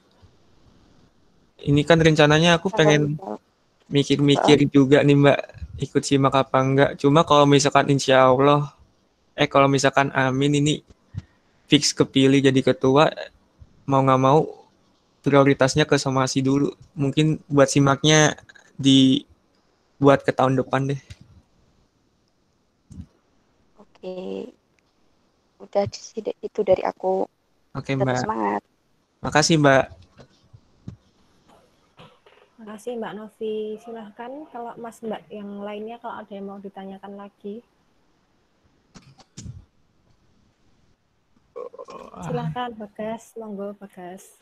[SPEAKER 3] ini kan rencananya aku pengen mikir-mikir juga nih Mbak, ikut simak apa enggak. Cuma kalau misalkan insya Allah, kalau misalkan amin ini fix kepilih jadi ketua, mau nggak mau prioritasnya ke somasi dulu. Mungkin buat simaknya dibuat ke tahun depan deh.
[SPEAKER 7] Oke. Udah itu dari aku.
[SPEAKER 3] Oke
[SPEAKER 7] Tetap
[SPEAKER 3] Mbak.
[SPEAKER 7] semangat.
[SPEAKER 3] Makasih Mbak.
[SPEAKER 2] Makasih Mbak Novi. Silahkan kalau Mas Mbak yang lainnya kalau ada yang mau ditanyakan lagi. Silahkan Bagas, monggo Bagas.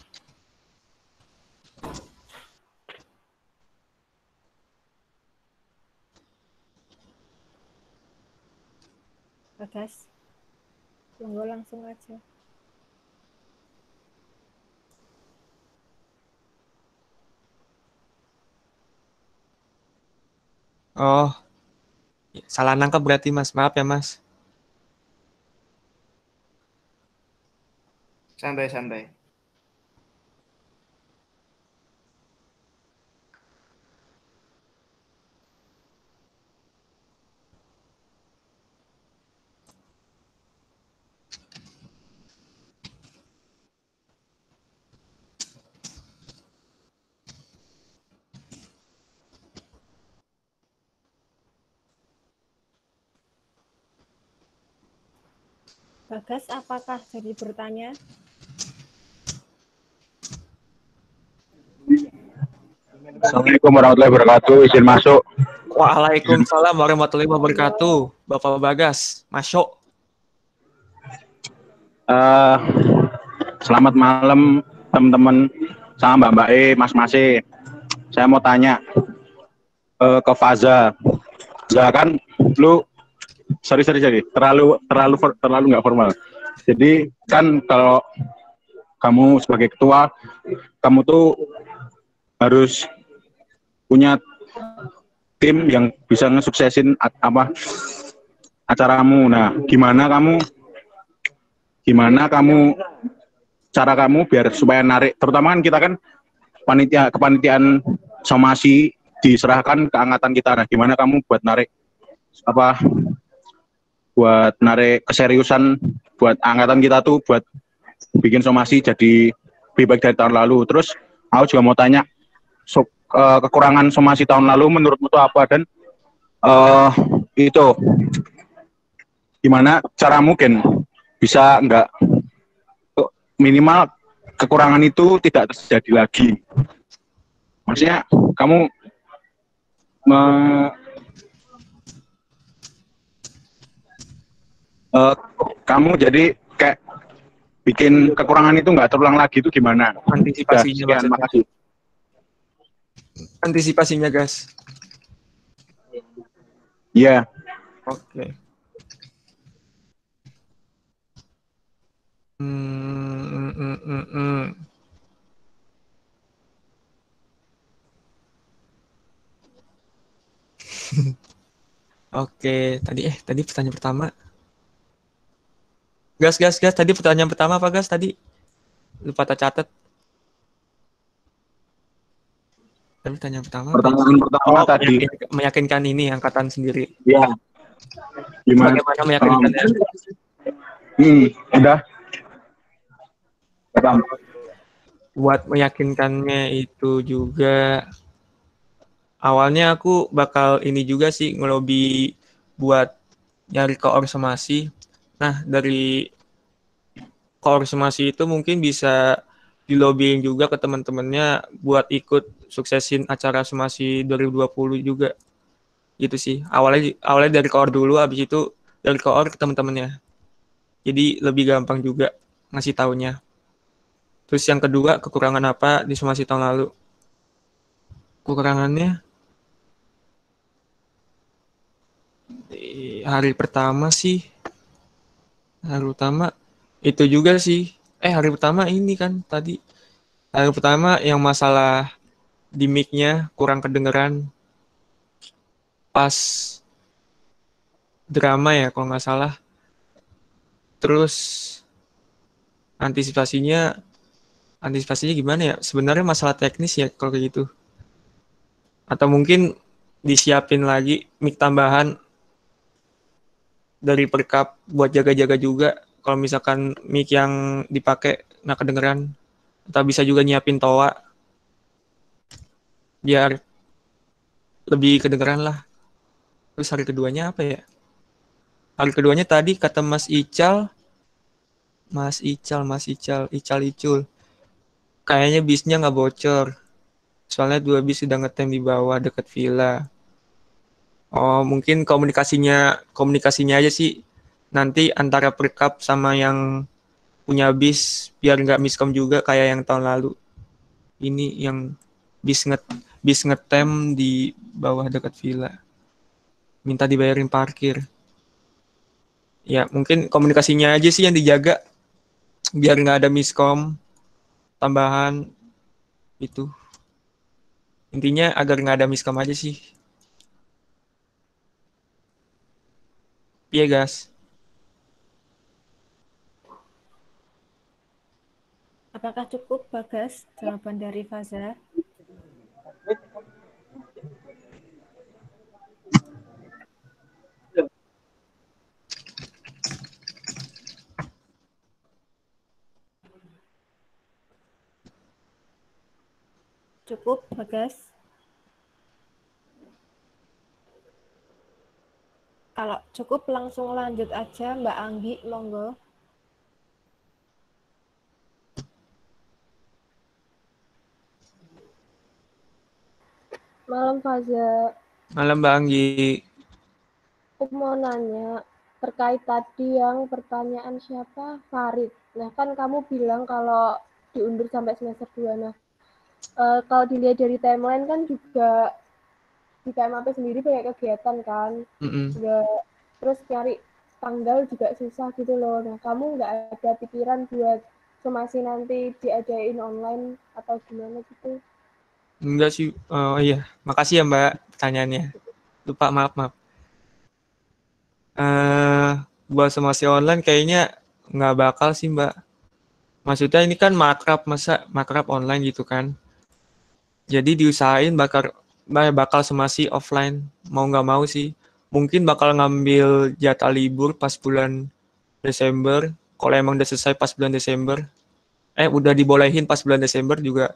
[SPEAKER 2] Bagas, monggo langsung aja.
[SPEAKER 3] Oh, salah nangkep berarti Mas. Maaf ya Mas.
[SPEAKER 5] Santai-santai.
[SPEAKER 2] Bagas, apakah jadi bertanya?
[SPEAKER 11] Assalamualaikum warahmatullahi wabarakatuh. Izin masuk.
[SPEAKER 3] Waalaikumsalam warahmatullahi wabarakatuh. Bapak Bagas, masuk.
[SPEAKER 11] Selamat malam teman-teman sama Mbak E, Mas Mase. Saya mau tanya ke Faza. Ya kan, lu sorry terlalu nggak formal. Jadi kan kalau kamu sebagai ketua, kamu tuh harus punya tim yang bisa ngesuksesin acaramu. Nah, gimana cara kamu biar supaya narik, terutama kan kita kan kepanitiaan somasi diserahkan ke angkatan kita. Nah, gimana kamu buat narik keseriusan buat angkatan kita tuh buat bikin somasi jadi lebih baik dari tahun lalu. Terus aku juga mau tanya kekurangan somasi tahun lalu menurutmu itu apa, dan itu gimana cara mungkin bisa nggak minimal kekurangan itu tidak terjadi lagi. Maksudnya kamu jadi kayak bikin kekurangan itu nggak terulang lagi, itu gimana?
[SPEAKER 3] Antisipasinya,
[SPEAKER 11] sekian, makasih.
[SPEAKER 3] Antisipasinya, guys.
[SPEAKER 11] Iya.
[SPEAKER 3] Oke. Oke, tadi pertanyaan pertama. Gas, tadi pertanyaan pertama apa, Gas? Tadi lupa tak catat. Tapi pertanyaan pertama
[SPEAKER 11] tadi
[SPEAKER 3] meyakinkan ini angkatan sendiri.
[SPEAKER 11] Iya. Gimana?
[SPEAKER 3] Bagaimana meyakinkannya?
[SPEAKER 11] Udah.
[SPEAKER 3] Buat meyakinkannya itu juga awalnya aku bakal ini juga sih ngelobi buat nyari koordinasi. Nah, dari koordinasi itu mungkin bisa dilobbying juga ke teman-temannya buat ikut suksesin acara somasi 2020 juga. Gitu sih. Awalnya dari koor dulu, habis itu dari koor ke teman-temannya. Jadi lebih gampang juga ngasih taunya. Terus yang kedua, kekurangan apa di somasi tahun lalu? Kekurangannya hari pertama itu juga sih. Hari pertama ini kan tadi. Hari pertama yang masalah di mic-nya kurang kedengeran pas drama ya kalau nggak salah. Terus antisipasinya gimana ya? Sebenarnya masalah teknis ya kalau kayak gitu. Atau mungkin disiapin lagi mic tambahan dari perkap buat jaga-jaga juga. Kalau misalkan mic yang dipakai nggak kedengeran. Atau bisa juga nyiapin toa biar lebih kedengeran lah. Terus hari keduanya apa ya? Hari keduanya tadi kata Mas Icul. Kayaknya bisnya nggak bocor. Soalnya 2 bis sudah ngetem di bawah dekat villa. Oh, mungkin komunikasinya aja sih. Nanti antara perkap sama yang punya bis biar nggak miskom juga kayak yang tahun lalu. Ini yang bis ngetem di bawah dekat villa. Minta dibayarin parkir. Ya mungkin komunikasinya aja sih yang dijaga biar nggak ada miskom tambahan itu. Intinya agar nggak ada miskom aja sih. Iya guys.
[SPEAKER 2] Apakah cukup, Bagas, jawaban dari Faza? Cukup, Bagas? Kalau cukup langsung lanjut aja, Mbak Anggi, monggo.
[SPEAKER 12] Malam Faza,
[SPEAKER 3] Malam Mbak Anggi.
[SPEAKER 12] aku mau nanya terkait tadi yang pertanyaan siapa? Farid. Nah kan kamu bilang kalau diundur sampai semester 2. Nah kalau dilihat dari timeline kan juga di KMAP sendiri banyak kegiatan kan. Juga, terus cari tanggal juga susah gitu loh. Nah kamu nggak ada pikiran buat somasi nanti diadain online atau gimana gitu?
[SPEAKER 3] Enggak sih. Oh iya, makasih ya Mbak pertanyaannya. Lupa, maaf. Buat somasi online kayaknya nggak bakal sih Mbak. Maksudnya ini kan masa makrab online gitu kan. Jadi diusahain bakal somasi offline, mau nggak mau sih. Mungkin bakal ngambil jatah libur pas bulan Desember. Kalau emang udah selesai pas bulan Desember, udah dibolehin pas bulan Desember juga,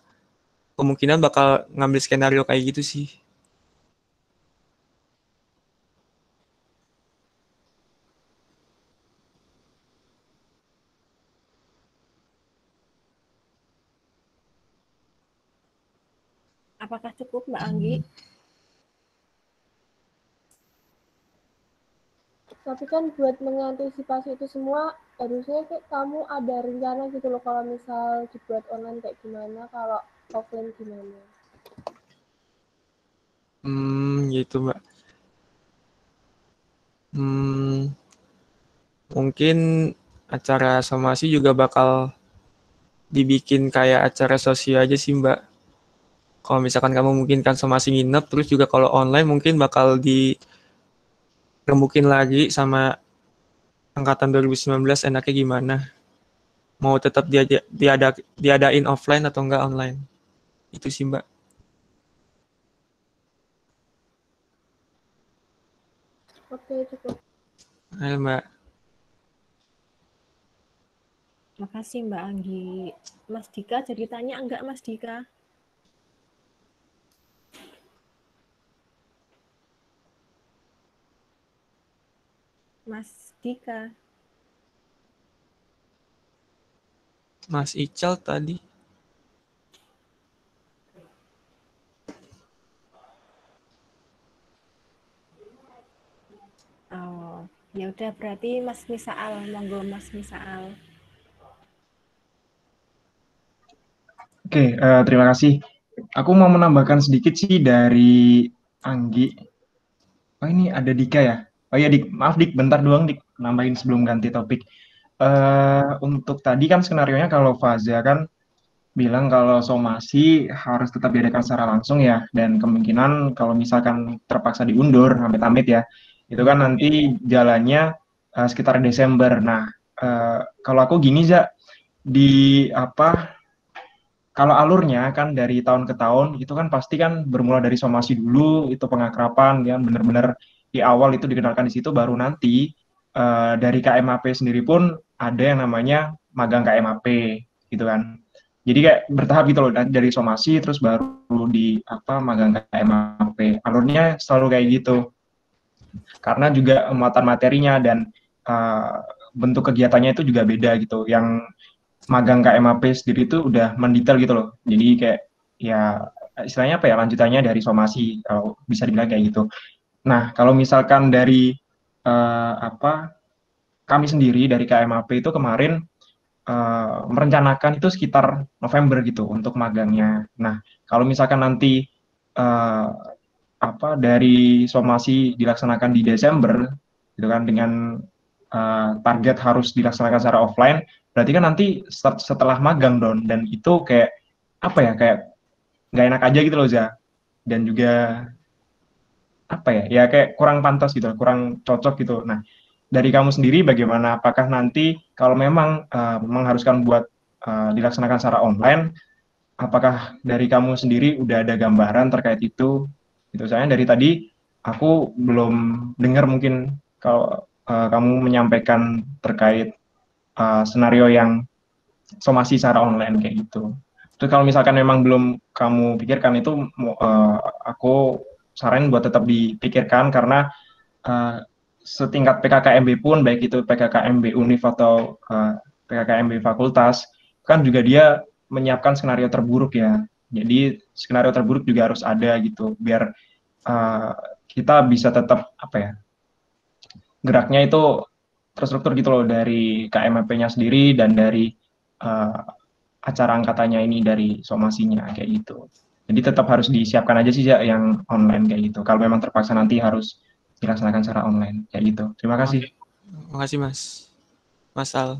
[SPEAKER 3] kemungkinan bakal ngambil skenario kayak gitu sih.
[SPEAKER 2] Apakah cukup, Mbak Anggi?
[SPEAKER 12] Tapi kan buat mengantisipasi itu semua, harusnya kamu ada rencana gitu loh, kalau misal dibuat online kayak gimana, kalau offline gimana.
[SPEAKER 3] Gitu Mbak. Mungkin acara somasi juga bakal dibikin kayak acara sosial aja sih Mbak. Kalau misalkan kamu mungkin kan somasi nginep, terus juga kalau online mungkin bakal dirembukin lagi sama angkatan 2019 enaknya gimana. Mau tetap diadain offline atau enggak online. Itu sih Mbak.
[SPEAKER 12] Oke, cukup.
[SPEAKER 3] Ayo Mbak.
[SPEAKER 2] Makasih Mbak Anggi. Mas Dika jadi tanya enggak Mas Dika? Mas Dika.
[SPEAKER 3] Mas Ical tadi.
[SPEAKER 2] Oh, ya udah berarti Mas Misaal, monggo Mas Misaal.
[SPEAKER 6] Oke, terima kasih. Aku mau menambahkan sedikit sih dari Anggi. Oh ini ada Dika ya? Oh iya Dik, maaf Dik, bentar doang Dik, nambahin sebelum ganti topik. Untuk tadi kan skenarionya kalau Faza kan bilang kalau somasi harus tetap diadakan secara langsung ya, dan kemungkinan kalau misalkan terpaksa diundur, amit-amit ya, itu kan nanti jalannya sekitar Desember. Nah, kalau aku gini Za, kalau alurnya kan dari tahun ke tahun itu kan pasti kan bermula dari somasi dulu, itu pengakraban ya, benar-benar di awal itu dikenalkan di situ, baru nanti dari KMAP sendiri pun ada yang namanya magang KMAP gitu kan. Jadi kayak bertahap gitu loh, dari somasi terus baru di magang KMAP. Alurnya selalu kayak gitu. Karena juga muatan materinya dan bentuk kegiatannya itu juga beda gitu. Yang magang KMAP sendiri itu udah mendetail gitu loh. Jadi kayak ya istilahnya apa ya, lanjutannya dari somasi kalau bisa dibilang kayak gitu. Nah, kalau misalkan dari kami sendiri dari KMAP itu kemarin merencanakan itu sekitar November gitu untuk magangnya. Nah, kalau misalkan nanti dari somasi dilaksanakan di Desember gitu kan, dengan target harus dilaksanakan secara offline, berarti kan nanti setelah magang dong, dan itu kayak apa ya, kayak nggak enak aja gitu loh Za, dan juga apa ya, ya kayak kurang pantas gitu, kurang cocok gitu. Nah, dari kamu sendiri bagaimana? Apakah nanti kalau memang mengharuskan buat dilaksanakan secara online, apakah dari kamu sendiri udah ada gambaran terkait itu? Gitu, soalnya dari tadi aku belum dengar mungkin kalau kamu menyampaikan terkait senario yang somasi secara online kayak gitu. Terus kalau misalkan memang belum kamu pikirkan itu, aku saranin buat tetap dipikirkan, karena setingkat PKKMB pun, baik itu PKKMB Univ atau PKKMB fakultas, kan juga dia menyiapkan skenario terburuk ya. Jadi skenario terburuk juga harus ada gitu, biar kita bisa tetap apa ya, geraknya itu terstruktur gitu loh, dari KMP-nya sendiri dan dari acara angkatannya ini, dari somasinya kayak gitu. Jadi tetap harus disiapkan aja sih ya yang online kayak gitu. Kalau memang terpaksa nanti harus dilaksanakan secara online kayak gitu. Terima kasih.
[SPEAKER 3] Terima kasih Mas. Mas Al.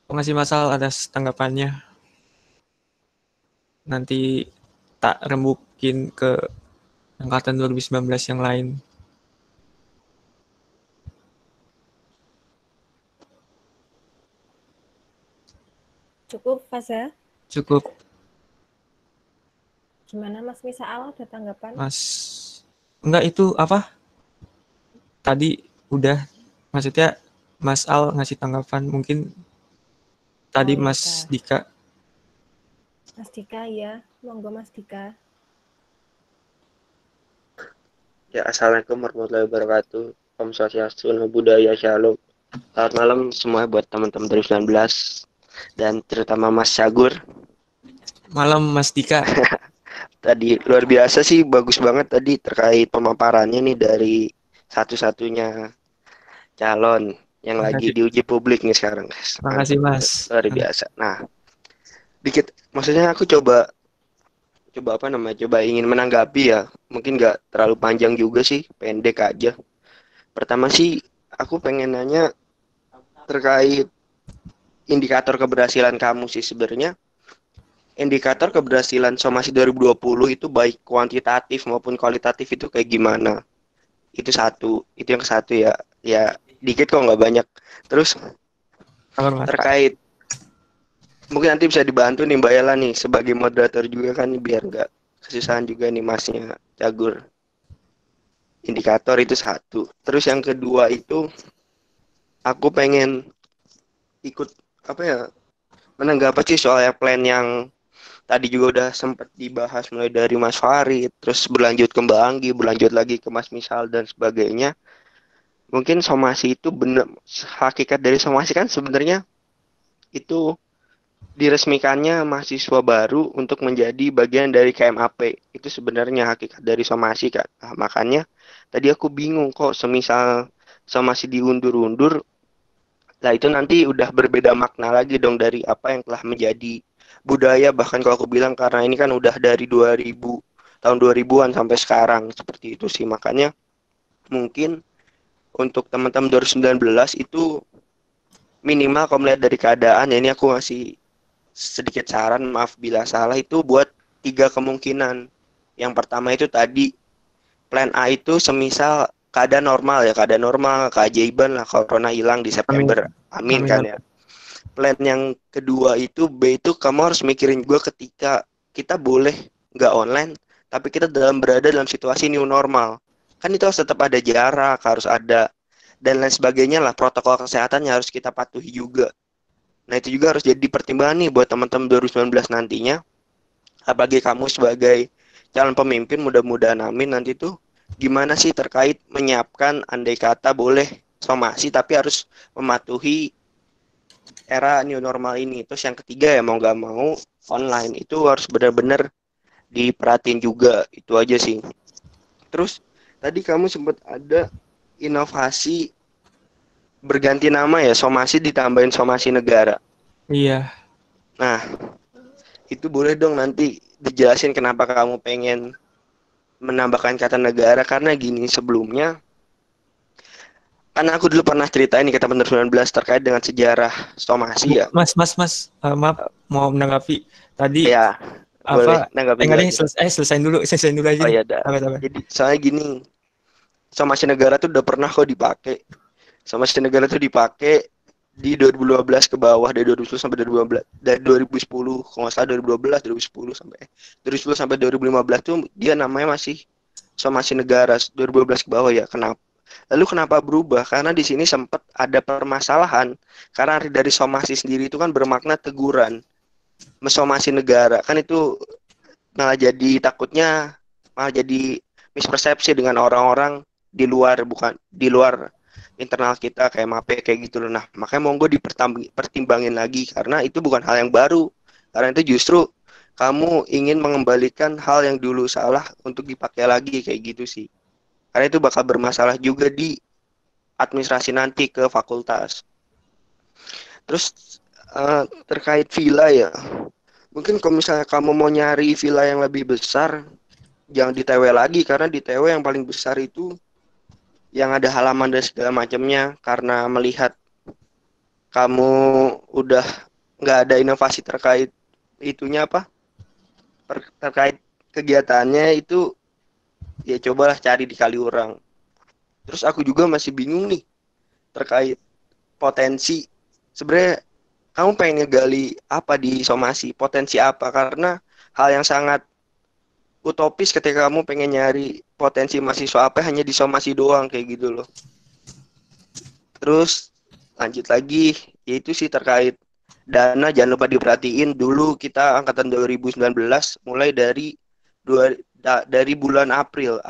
[SPEAKER 3] Terima kasih Mas Al atas tanggapannya. Nanti tak rembukin ke angkatan 2019 yang lain.
[SPEAKER 2] Cukup, Faza?
[SPEAKER 3] Cukup.
[SPEAKER 2] Gimana Mas Misaal, ada tanggapan?
[SPEAKER 3] Mas, enggak itu apa? Tadi udah, maksudnya Mas Al ngasih tanggapan, mungkin tadi Mas Dika.
[SPEAKER 2] Mas Dika ya, monggo Mas Dika.
[SPEAKER 13] Ya, assalamualaikum warahmatullahi wabarakatuh. Om Swastiastu, Namo Buddhaya, Shalom. Selamat malam semua buat teman-teman 2019 dan terutama Mas Cagur.
[SPEAKER 3] Malam Mas Dika.
[SPEAKER 13] Tadi luar biasa sih, bagus banget tadi terkait pemaparannya nih dari satu-satunya calon yang lagi diuji publik nih sekarang, guys.
[SPEAKER 3] Terima kasih Mas.
[SPEAKER 13] Luar biasa. Nah, dikit, maksudnya aku coba ingin menanggapi ya, mungkin nggak terlalu panjang juga sih, pendek aja. Pertama sih aku pengen nanya terkait indikator keberhasilan kamu sih. Sebenarnya indikator keberhasilan somasi 2020 itu baik kuantitatif maupun kualitatif itu kayak gimana? Itu yang satu ya. Ya dikit kok, nggak banyak. Terus terkait, mungkin nanti bisa dibantu nih Mbak Ella nih sebagai moderator juga kan, biar nggak kesusahan juga nih Masnya Cagur. Indikator itu satu. Terus yang kedua itu aku pengen ikut menanggapi sih soal plan yang tadi juga udah sempat dibahas, mulai dari Mas Farid, terus berlanjut ke Mbak Anggi, berlanjut lagi ke Mas Misal dan sebagainya. Mungkin somasi itu benar, hakikat dari somasi kan sebenarnya itu diresmikannya mahasiswa baru untuk menjadi bagian dari KMAP. Itu sebenarnya hakikat dari somasi kan. Nah, makanya tadi aku bingung kok semisal somasi diundur-undur, nah itu nanti udah berbeda makna lagi dong dari apa yang telah menjadi budaya. Bahkan kalau aku bilang, karena ini kan udah dari tahun 2000-an sampai sekarang, seperti itu sih. Makanya mungkin untuk teman-teman 2019 itu minimal kalau melihat dari keadaan ya, ini aku ngasih sedikit saran, maaf bila salah, itu buat 3 kemungkinan. Yang pertama itu tadi, plan A itu semisal keadaan normal, keajaiban lah, corona hilang di September, amin kan ya. Plan yang kedua itu, B itu kamu harus mikirin gue ketika kita boleh nggak online, tapi kita berada dalam situasi new normal. Kan itu harus tetap ada jarak, harus ada dan lain sebagainya lah, protokol kesehatannya harus kita patuhi juga. Nah itu juga harus jadi pertimbangan nih buat teman-teman 2019 nantinya. Apalagi kamu sebagai calon pemimpin, mudah-mudahan amin nanti tuh, gimana sih terkait menyiapkan andai kata boleh somasi tapi harus mematuhi era new normal ini. Terus yang ketiga ya mau nggak mau online, itu harus benar-benar diperhatiin juga. Itu aja sih. Terus tadi kamu sempat ada inovasi berganti nama ya, somasi ditambahin somasi negara.
[SPEAKER 3] Iya.
[SPEAKER 13] Nah itu boleh dong nanti dijelasin kenapa kamu pengen menambahkan kata negara. Karena gini, sebelumnya Karena aku dulu pernah ceritain nih ke teman 19 terkait dengan sejarah somasi ya.
[SPEAKER 3] Mas, maaf mau menanggapi tadi
[SPEAKER 13] Ya, boleh
[SPEAKER 3] apa?
[SPEAKER 13] nanggapin dulu
[SPEAKER 3] Enggak
[SPEAKER 13] aja.
[SPEAKER 3] Selesaiin dulu aja
[SPEAKER 13] Oh
[SPEAKER 3] nih.
[SPEAKER 13] ya dah.
[SPEAKER 3] Sabar.
[SPEAKER 13] Jadi soalnya gini, somasi negara tuh udah pernah kok dipakai. Somasi negara tuh dipakai di 2012 ke bawah, dari 2010 sampai 2015, dari 2010 kalau nggak salah 2012 2010 sampai 2015 tuh dia namanya masih somasi negara 2012 ke bawah ya. Kenapa berubah? Karena di sini sempat ada permasalahan karena dari somasi sendiri itu kan bermakna teguran. Mesomasi negara kan itu malah jadi mispersepsi dengan orang-orang di luar, bukan di luar internal kita kayak MAPE kayak gitu loh. Nah, makanya monggo dipertimbangin lagi karena itu bukan hal yang baru. Karena itu justru kamu ingin mengembalikan hal yang dulu salah untuk dipakai lagi kayak gitu sih. Karena itu bakal bermasalah juga di administrasi nanti ke fakultas. Terus terkait villa ya. Mungkin kalau misalnya kamu mau nyari villa yang lebih besar, jangan di TW lagi karena di TW yang paling besar itu yang ada halaman dan segala macamnya, karena melihat kamu udah nggak ada inovasi terkait itunya terkait kegiatannya itu, ya cobalah cari di Kaliurang. Terus aku juga masih bingung nih terkait potensi. Sebenarnya kamu pengen ngegali apa di somasi, potensi apa, karena hal yang sangat utopis ketika kamu pengen nyari potensi mahasiswa apa hanya di somasi doang kayak gitu loh. Terus lanjut lagi, yaitu sih terkait dana, jangan lupa diperhatiin dulu kita angkatan 2019 mulai dari bulan April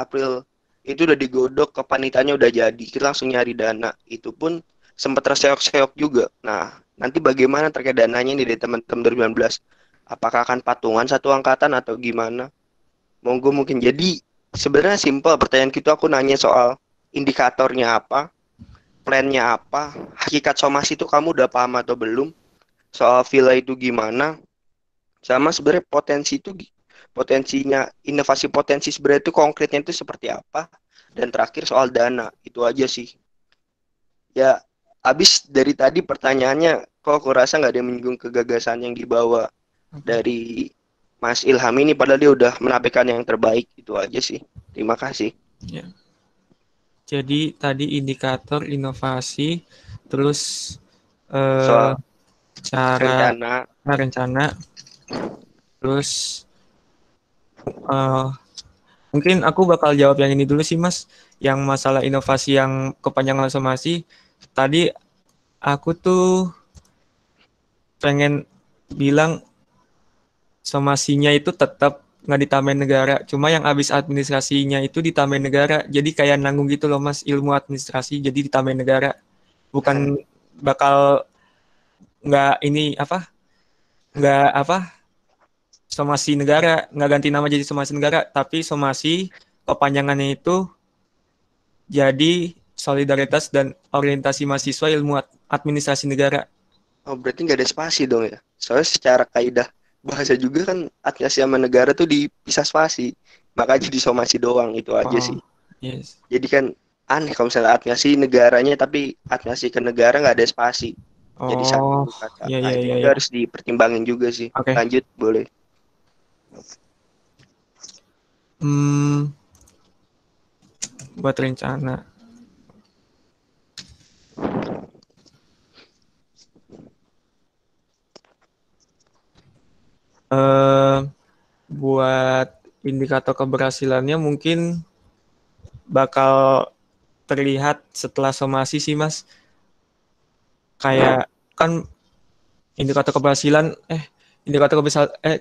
[SPEAKER 13] itu udah digodok, kepanitiaannya udah jadi, kita langsung nyari dana. Itu pun sempat terseok-seok juga. Nah, nanti bagaimana terkait dananya nih dari teman-teman 2019? Apakah akan patungan satu angkatan atau gimana? Monggo mungkin. Jadi sebenarnya simpel pertanyaan kita, aku nanya soal indikatornya apa, plannya apa, hakikat somasi itu kamu udah paham atau belum, soal villa itu gimana, sama sebenarnya potensinya, inovasi potensi sebenarnya itu konkretnya itu seperti apa, dan terakhir soal dana. Itu aja sih. Ya, habis dari tadi pertanyaannya, kok aku rasa nggak ada yang menyinggung kegagasan yang dibawa dari Mas Ilham ini, padahal dia udah menampilkan yang terbaik. Itu aja sih. Terima kasih.
[SPEAKER 3] Ya. Jadi tadi indikator inovasi, terus
[SPEAKER 13] Soal
[SPEAKER 3] cara
[SPEAKER 13] rencana,
[SPEAKER 3] terus mungkin aku bakal jawab yang ini dulu sih Mas, yang masalah inovasi yang kepanjangan somasi. Tadi aku tuh pengen bilang somasinya itu tetap nggak ditambahin negara, cuma yang habis administrasinya itu ditambahin negara, jadi kayak nanggung gitu loh Mas, ilmu administrasi jadi ditambahin negara, bukan bakal nggak somasi negara, nggak ganti nama jadi somasi negara, tapi somasi kepanjangannya itu jadi solidaritas dan orientasi mahasiswa ilmu administrasi negara.
[SPEAKER 13] Oh, berarti nggak ada spasi dong ya? Soalnya secara kaidah bahasa juga kan administrasi sama negara tuh dipisah spasi, makanya jadi somasi doang. Itu aja sih.
[SPEAKER 3] Yes.
[SPEAKER 13] Jadi kan aneh kalau misalnya administrasi negaranya tapi administrasi ke negara nggak ada spasi. Jadi satu kata. Itu harus dipertimbangin juga sih.
[SPEAKER 3] Okay.
[SPEAKER 13] Lanjut, boleh.
[SPEAKER 3] Buat rencana. Buat indikator keberhasilannya mungkin bakal terlihat setelah somasi sih Mas. Kayak kan indikator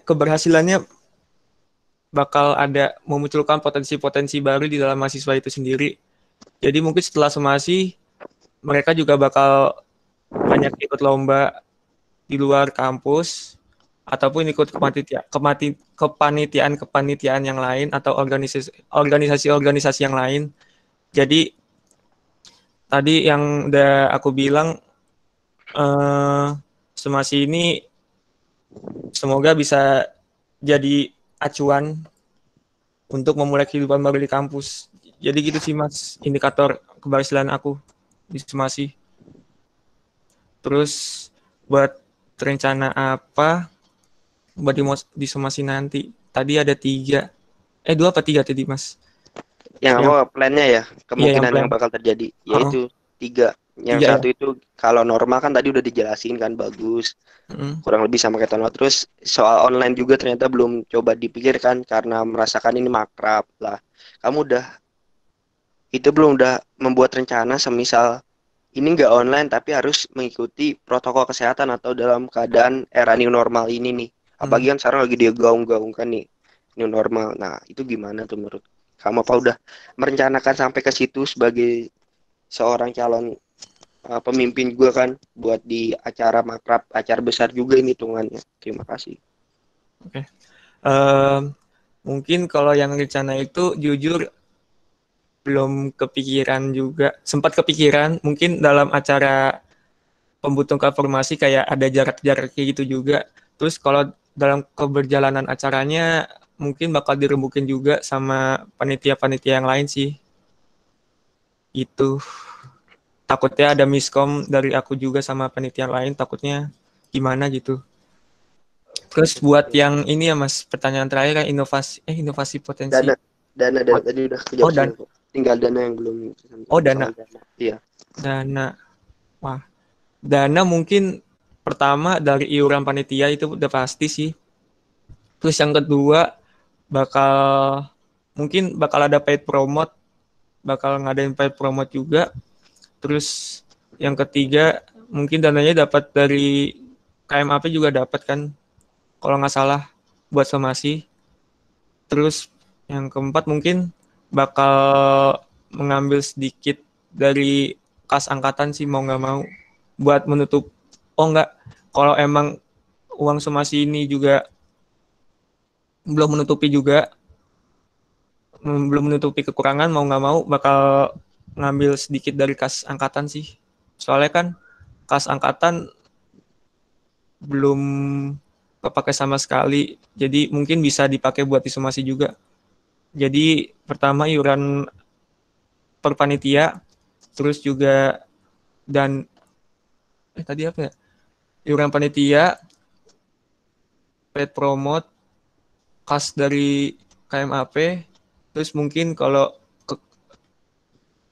[SPEAKER 3] keberhasilannya bakal ada memunculkan potensi-potensi baru di dalam mahasiswa itu sendiri. Jadi mungkin setelah somasi mereka juga bakal banyak ikut lomba di luar kampus ataupun ikut kepanitiaan yang lain atau organisasi yang lain. Jadi tadi yang udah aku bilang, somasi ini semoga bisa jadi acuan untuk memulai kehidupan baru di kampus. Jadi gitu sih Mas, indikator keberhasilan aku di somasi. Terus buat rencana apa buat di somasi nanti? Tadi ada 3. 2 apa 3 tadi, Mas?
[SPEAKER 13] Yang apa plannya ya,
[SPEAKER 3] Iya, yang
[SPEAKER 13] kemungkinan
[SPEAKER 3] plan.
[SPEAKER 13] yang bakal terjadi,
[SPEAKER 3] Oh,
[SPEAKER 13] yaitu 3. Yang
[SPEAKER 3] 3 ya.
[SPEAKER 13] satu itu kalau normal kan tadi udah dijelasin kan, bagus, kurang lebih sama kayak tahun lalu. Terus soal online juga ternyata belum coba dipikirkan karena merasakan ini makrab lah. Kamu udah membuat rencana semisal ini nggak online tapi harus mengikuti protokol kesehatan atau dalam keadaan era new normal ini nih. Apalagi kan sekarang lagi digaung-gaungkan nih new normal. Nah, itu gimana tuh menurut kamu? Apa udah merencanakan sampai ke situ sebagai seorang calon pemimpin juga kan buat di acara makrab, acara besar juga ini hitungannya. Terima kasih.
[SPEAKER 3] Oke. Mungkin kalau yang rencana itu jujur belum kepikiran juga. Sempat kepikiran mungkin dalam acara pembentukan formasi kayak ada jarak-jarak kayak gitu juga. Terus kalau dalam keberjalanan acaranya mungkin bakal dirembukin juga sama panitia-panitia yang lain sih. Itu takutnya ada miskom dari aku juga sama panitia lain, takutnya gimana gitu. Terus buat yang ini ya Mas, pertanyaan terakhir inovasi potensi.
[SPEAKER 13] Dana tadi udah kejawab semua kok. Tinggal dana yang belum.
[SPEAKER 3] Dana.
[SPEAKER 13] Iya.
[SPEAKER 3] Dana. Wah. Dana mungkin pertama dari iuran panitia itu udah pasti sih. Terus yang kedua mungkin bakal ada paid promote, bakal ngadain paid promote juga. Terus yang ketiga mungkin dananya dapat dari KMAP juga dapat kan, kalau nggak salah buat somasi. Terus yang keempat mungkin bakal mengambil sedikit dari kas angkatan sih mau nggak mau buat menutup. Kalau emang uang somasi ini juga belum menutupi kekurangan, mau nggak mau bakal ngambil sedikit dari kas angkatan sih. Soalnya kan kas angkatan belum kepakai sama sekali, jadi mungkin bisa dipakai buat somasi juga. Jadi pertama iuran per panitia, terus juga tadi apa ya? Iuran panitia, paid promote, kas dari KMAP, terus mungkin kalau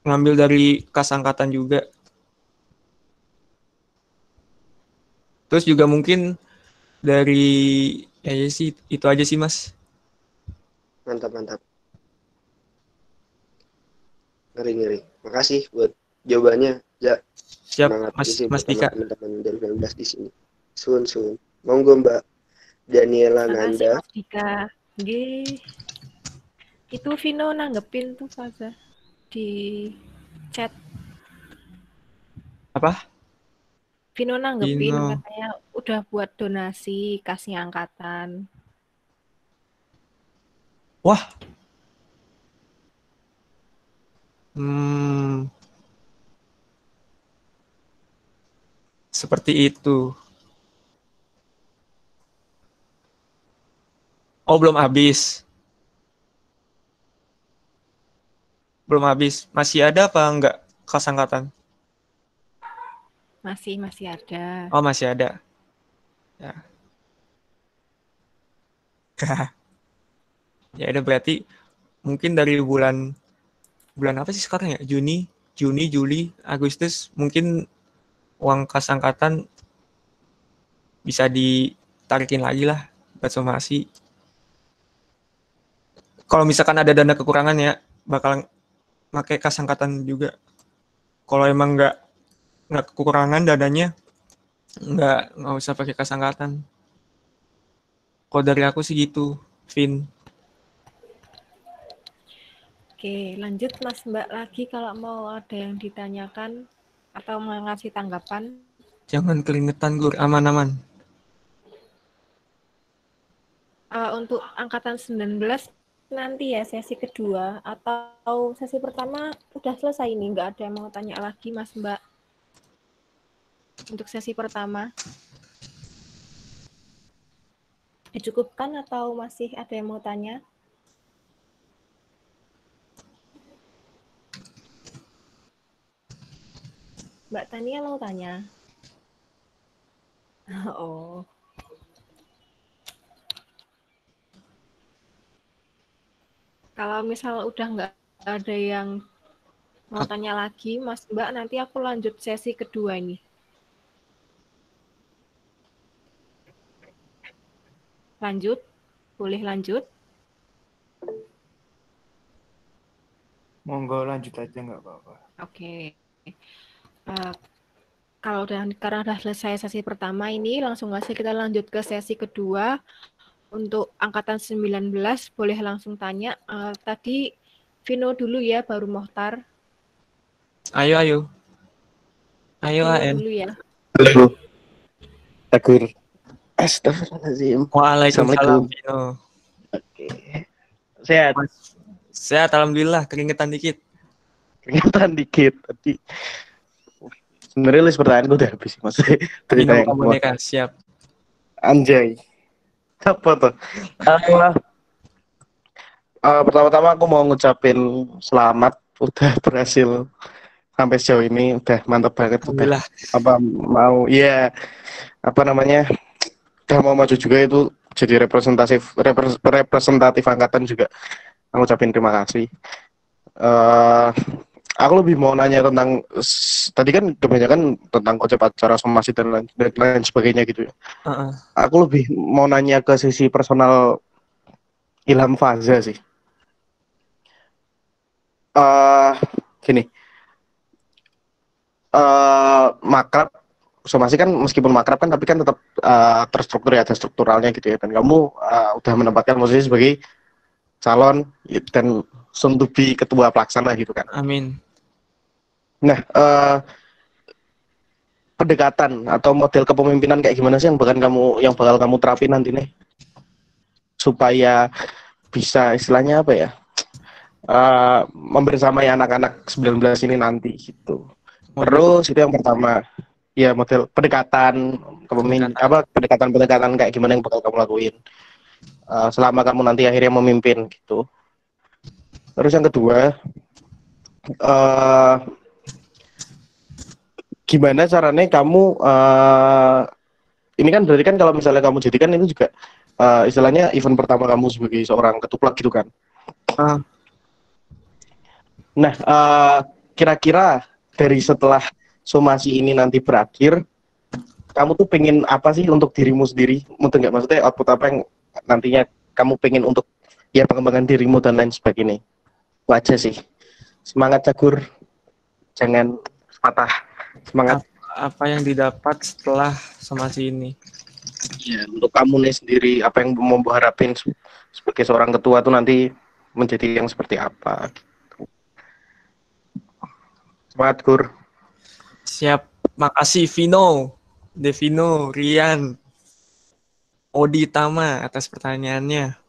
[SPEAKER 3] ngambil dari kas angkatan juga. Terus juga mungkin dari sih itu aja sih Mas.
[SPEAKER 13] Mantap. Ngeri. Makasih buat jawabannya, Ja.
[SPEAKER 3] Siap,
[SPEAKER 13] Semangat
[SPEAKER 3] Mas Dika.
[SPEAKER 13] teman-teman dari 19 di sini. Sun. Monggo Mbak Daniela Nanda.
[SPEAKER 2] Mas Dika. Itu Vino nanggepin tuh Faza di chat.
[SPEAKER 3] Apa?
[SPEAKER 2] Vino nanggepin
[SPEAKER 3] Vino.
[SPEAKER 2] katanya udah buat donasi kasnya angkatan.
[SPEAKER 3] Wah. Seperti itu. Oh, belum habis. Masih ada apa enggak kas angkatan?
[SPEAKER 2] Masih ada.
[SPEAKER 3] Oh, masih ada. Ya. Ya udah berarti mungkin dari bulan apa sih sekarang ya? Juni, Juli, Agustus mungkin uang kas angkatan bisa ditarikin lagi lah buat somasi. Kalau misalkan ada dana kekurangan ya bakal pakai kas angkatan juga. Kalau emang nggak kekurangan dananya, nggak usah pakai kas angkatan. Kalau dari aku sih gitu, Vin.
[SPEAKER 2] Oke, lanjut Mas Mbak lagi kalau mau ada yang ditanyakan atau mau ngasih tanggapan.
[SPEAKER 3] Jangan keringetan Gur, aman-aman.
[SPEAKER 2] Untuk angkatan 19 nanti ya sesi kedua atau sesi pertama udah selesai ini, nggak ada yang mau tanya lagi Mas Mbak untuk sesi pertama dicukupkan atau masih ada yang mau tanya? Mbak Tania mau tanya. Oh. Kalau misal udah nggak ada yang mau tanya lagi, Mas Mbak, nanti aku lanjut sesi kedua ini. Lanjut? Boleh lanjut?
[SPEAKER 5] Monggo lanjut aja nggak apa-apa.
[SPEAKER 2] Oke. Kalau karena udah selesai sesi pertama ini, langsung aja kita lanjut ke sesi kedua. Untuk angkatan 19, boleh langsung tanya. Tadi Vino dulu ya, baru Mohtar.
[SPEAKER 3] Ayo. Ayo,
[SPEAKER 2] Vino
[SPEAKER 3] AN.
[SPEAKER 2] dulu ya.
[SPEAKER 13] Halo. Tegur. Astagfirullahaladzim.
[SPEAKER 3] Waalaikumsalam, Vino.
[SPEAKER 13] Oke. Sehat?
[SPEAKER 3] Sehat, alhamdulillah. Keringetan dikit.
[SPEAKER 13] Tadi. Sebenarnya list pertanyaan gue udah habis, maksudnya cerita
[SPEAKER 3] Vino
[SPEAKER 13] yang
[SPEAKER 3] boneka, siap.
[SPEAKER 13] Anjay. Apa tuh? Pertama-tama aku mau ngucapin selamat udah berhasil sampai sejauh ini, udah mantap banget, udah udah mau maju juga, itu jadi representatif angkatan juga. Aku ucapin terima kasih. Aku lebih mau nanya tentang tadi kan kebanyakan tentang konsep acara somasi dan lain sebagainya gitu ya. Aku lebih mau nanya ke sisi personal Ilham Faza sih. Gini, makrab somasi kan meskipun makrab kan tapi kan tetap terstruktur ya, ada strukturalnya gitu ya, dan kamu udah menempatkan posisi sebagai calon dan soon to be ketua pelaksana gitu kan.
[SPEAKER 3] Amin.
[SPEAKER 13] Nah, pendekatan atau model kepemimpinan kayak gimana sih yang bakal kamu terapin nanti nih supaya bisa istilahnya apa ya, membersamai anak-anak 19 ini nanti gitu. Terus itu yang pertama, ya model pendekatan pendekatan kayak gimana yang bakal kamu lakuin selama kamu nanti akhirnya memimpin gitu. Terus yang kedua, gimana caranya kamu ini kan berarti kan kalau misalnya kamu jadikan itu juga istilahnya event pertama kamu sebagai seorang ketuplak gitu kan. Nah, kira-kira dari setelah somasi ini nanti berakhir, kamu tuh pengen apa sih untuk dirimu sendiri? Maksudnya output apa yang nantinya kamu pengen untuk ya pengembangan dirimu dan lain sebagainya. Wajah sih. Semangat Cagur. Jangan patah semangat.
[SPEAKER 3] Apa yang didapat setelah somasi ini?
[SPEAKER 13] Ya, untuk kamu nih sendiri, apa yang mau harapin sebagai seorang ketua tuh nanti menjadi yang seperti apa? Semangat, Gur.
[SPEAKER 3] Siap. Makasih Vino, Devino, Rian, Odi Tama atas pertanyaannya.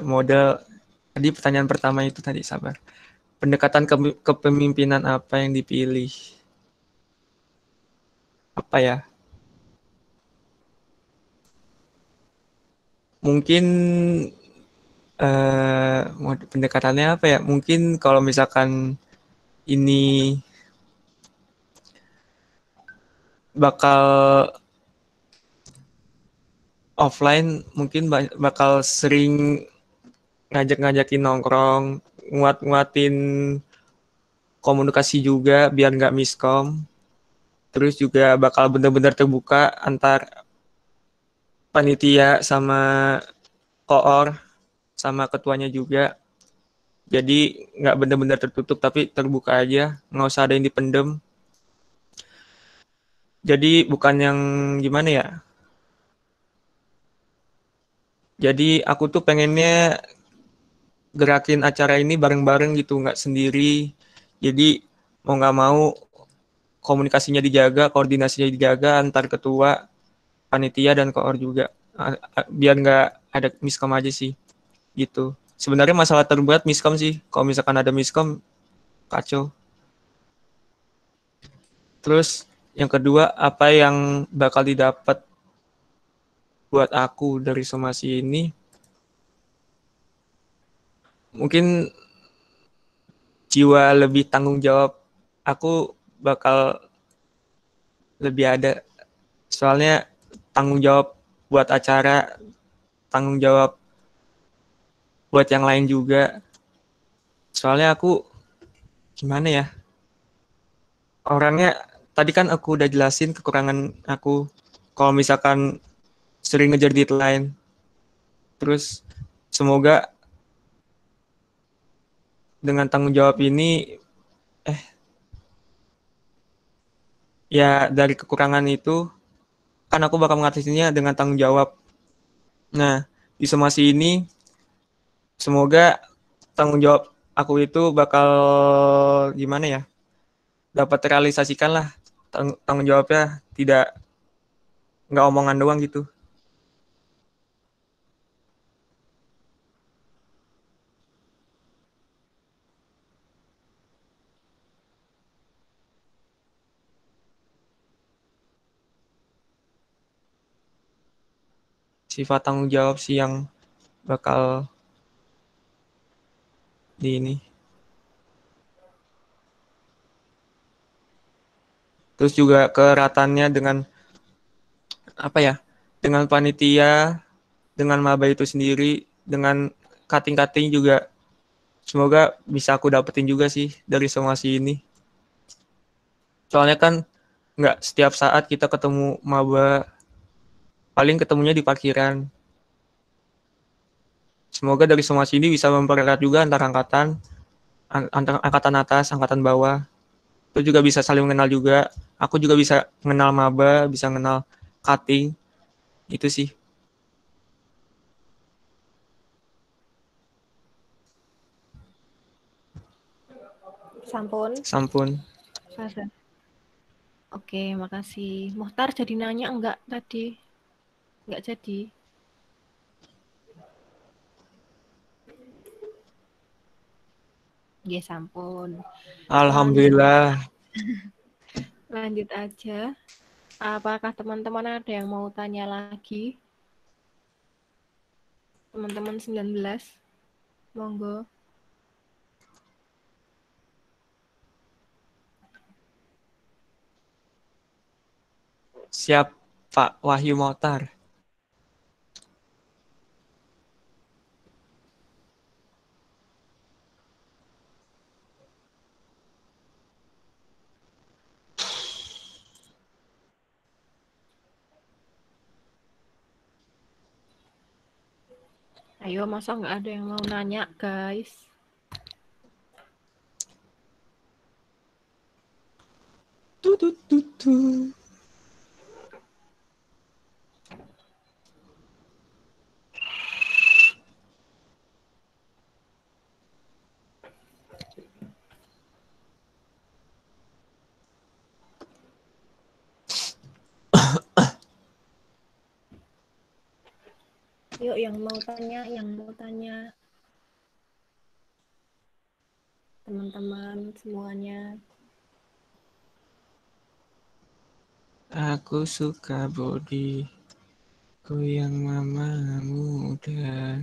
[SPEAKER 3] Model tadi pertanyaan pertama itu tadi, sabar. Pendekatan kepemimpinan apa yang dipilih? Apa ya? Mungkin pendekatannya apa ya? Mungkin kalau misalkan ini bakal offline, mungkin bakal sering ngajakin nongkrong, nguatin komunikasi juga biar nggak miskom. Terus juga bakal benar-benar terbuka antar panitia sama koor sama ketuanya juga. Jadi nggak benar-benar tertutup tapi terbuka aja, nggak usah ada yang dipendem. Jadi bukan yang gimana ya? Jadi aku tuh pengennya gerakin acara ini bareng-bareng gitu, nggak sendiri. Jadi mau nggak mau komunikasinya dijaga, koordinasinya dijaga antar ketua, panitia dan koor juga. Biar nggak ada miskom aja sih, gitu. Sebenarnya masalah terberat miskom sih. Kalau misalkan ada miskom, kacau. Terus yang kedua, apa yang bakal didapat buat aku dari somasi ini? Mungkin jiwa lebih tanggung jawab aku bakal lebih ada. Soalnya tanggung jawab buat acara, tanggung jawab buat yang lain juga. Soalnya aku gimana ya? Orangnya tadi kan aku udah jelasin kekurangan aku. Kalau misalkan sering ngejar deadline. Terus semoga dengan tanggung jawab ini ya dari kekurangan itu kan aku bakal mengatasinya dengan tanggung jawab. Nah, di somasi ini semoga tanggung jawab aku itu bakal gimana ya? Dapat terrealisasikan lah tanggung jawabnya, tidak nggak omongan doang gitu. Sifat tanggung jawab sih yang bakal di ini. Terus juga keratannya dengan apa ya? Dengan panitia, dengan maba itu sendiri, dengan cutting-cutting juga semoga bisa aku dapetin juga sih dari somasi ini. Soalnya kan nggak setiap saat kita ketemu maba, paling ketemunya di parkiran. Semoga dari somasi ini bisa mempererat juga antara angkatan atas, angkatan bawah. Itu juga bisa saling mengenal juga. Aku juga bisa mengenal maba, bisa mengenal cutting. Itu sih.
[SPEAKER 2] Sampun.
[SPEAKER 3] Sampun.
[SPEAKER 2] Faza. Oke, makasih. Muhtar jadi nanya enggak tadi? Enggak jadi. Ya, sampun.
[SPEAKER 3] Alhamdulillah.
[SPEAKER 2] Lanjut aja. Apakah teman-teman ada yang mau tanya lagi? Teman-teman 19. Monggo.
[SPEAKER 3] Siap, Pak Wahyu Motar.
[SPEAKER 2] Ayo, masa nggak ada yang mau nanya, guys? Yuk, yang mau tanya. Teman-teman semuanya.
[SPEAKER 3] Aku suka body ku yang mama muda.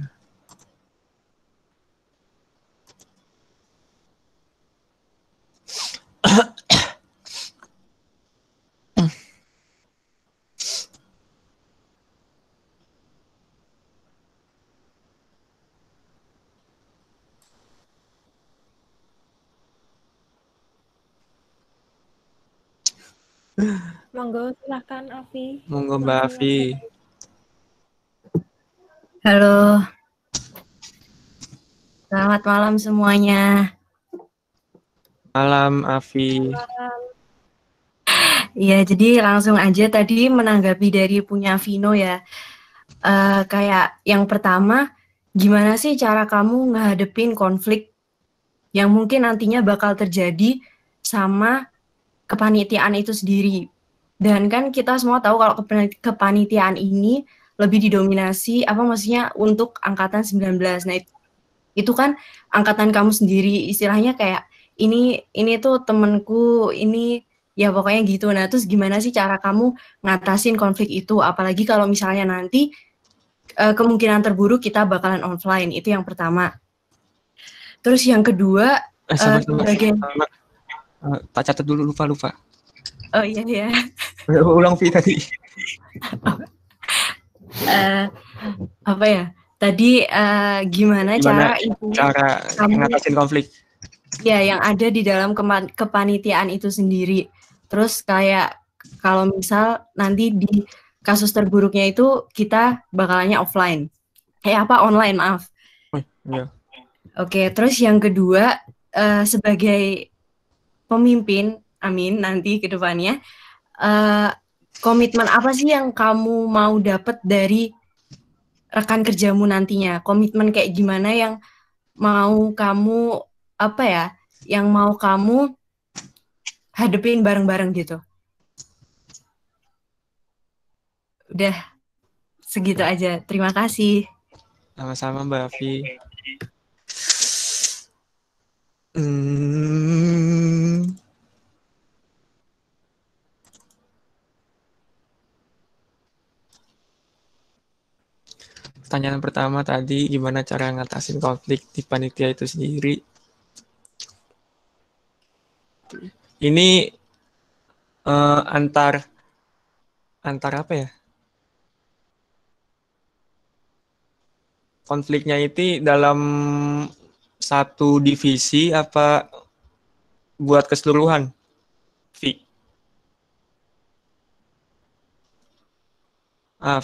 [SPEAKER 2] Monggo, silahkan Afi.
[SPEAKER 3] Monggo Mbak Afi.
[SPEAKER 14] Halo. Selamat malam semuanya.
[SPEAKER 3] Malam Afi.
[SPEAKER 14] Iya, jadi langsung aja tadi menanggapi dari punya Vino ya. Kayak yang pertama, gimana sih cara kamu ngehadepin konflik yang mungkin nantinya bakal terjadi sama kepanitiaan itu sendiri. Dan kan kita semua tahu kalau kepanitiaan ini lebih didominasi maksudnya untuk angkatan 19. Nah, itu kan angkatan kamu sendiri, istilahnya kayak ini tuh temenku, ini ya pokoknya gitu. Nah, terus gimana sih cara kamu ngatasin konflik itu? Apalagi kalau misalnya nanti kemungkinan terburuk kita bakalan offline, itu yang pertama. Terus yang kedua,
[SPEAKER 3] Sabar.
[SPEAKER 14] Bagian
[SPEAKER 3] Tak catat dulu, lupa.
[SPEAKER 14] oh iya ya.
[SPEAKER 3] Ulang Vi tadi.
[SPEAKER 14] Apa ya? Tadi gimana cara kamu
[SPEAKER 3] ngatasin konflik?
[SPEAKER 14] Ya, yang ada di dalam kepanitiaan itu sendiri. Terus kayak kalau misal nanti di kasus terburuknya itu kita bakalannya offline. Online, maaf.
[SPEAKER 3] Iya.
[SPEAKER 14] Oke, terus yang kedua, sebagai pemimpin, amin, nanti ke depannya, komitmen apa sih yang kamu mau dapat dari rekan kerjamu nantinya? Komitmen kayak gimana yang mau kamu, yang mau kamu hadepin bareng-bareng gitu? Udah, segitu aja. Terima kasih.
[SPEAKER 3] Sama-sama Mbak Vi. Pertanyaan pertama tadi, gimana cara ngatasin konflik di panitia itu sendiri? Ini antar apa ya? Konfliknya itu dalam satu divisi apa buat keseluruhan, Vi?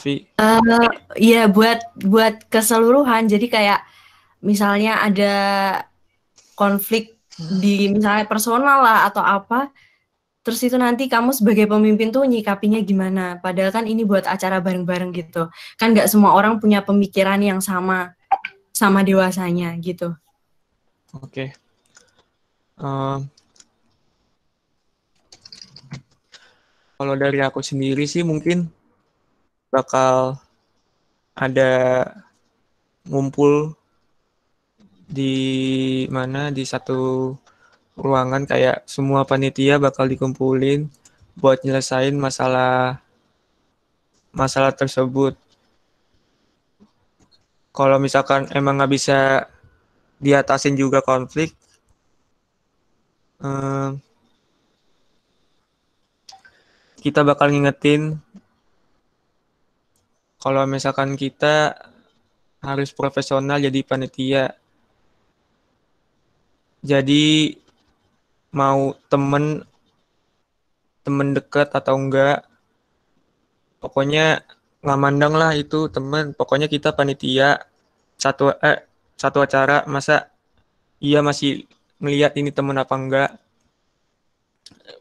[SPEAKER 3] Vi.
[SPEAKER 14] Iya, buat keseluruhan. Jadi kayak misalnya ada konflik di misalnya personal lah atau apa, terus itu nanti kamu sebagai pemimpin tuh nyikapinya gimana? Padahal kan ini buat acara bareng-bareng gitu. Kan nggak semua orang punya pemikiran yang sama dewasanya gitu.
[SPEAKER 3] Oke. Kalau dari aku sendiri sih mungkin bakal ada ngumpul di mana, di satu ruangan, kayak semua panitia bakal dikumpulin buat nyelesain masalah tersebut. Kalau misalkan emang nggak bisa diatasin juga konflik, kita bakal ngingetin kalau misalkan kita harus profesional jadi panitia. Jadi mau temen dekat atau enggak, pokoknya nggak mandang lah itu temen. Pokoknya kita panitia satu acara, masa iya masih ngelihat ini temen apa enggak?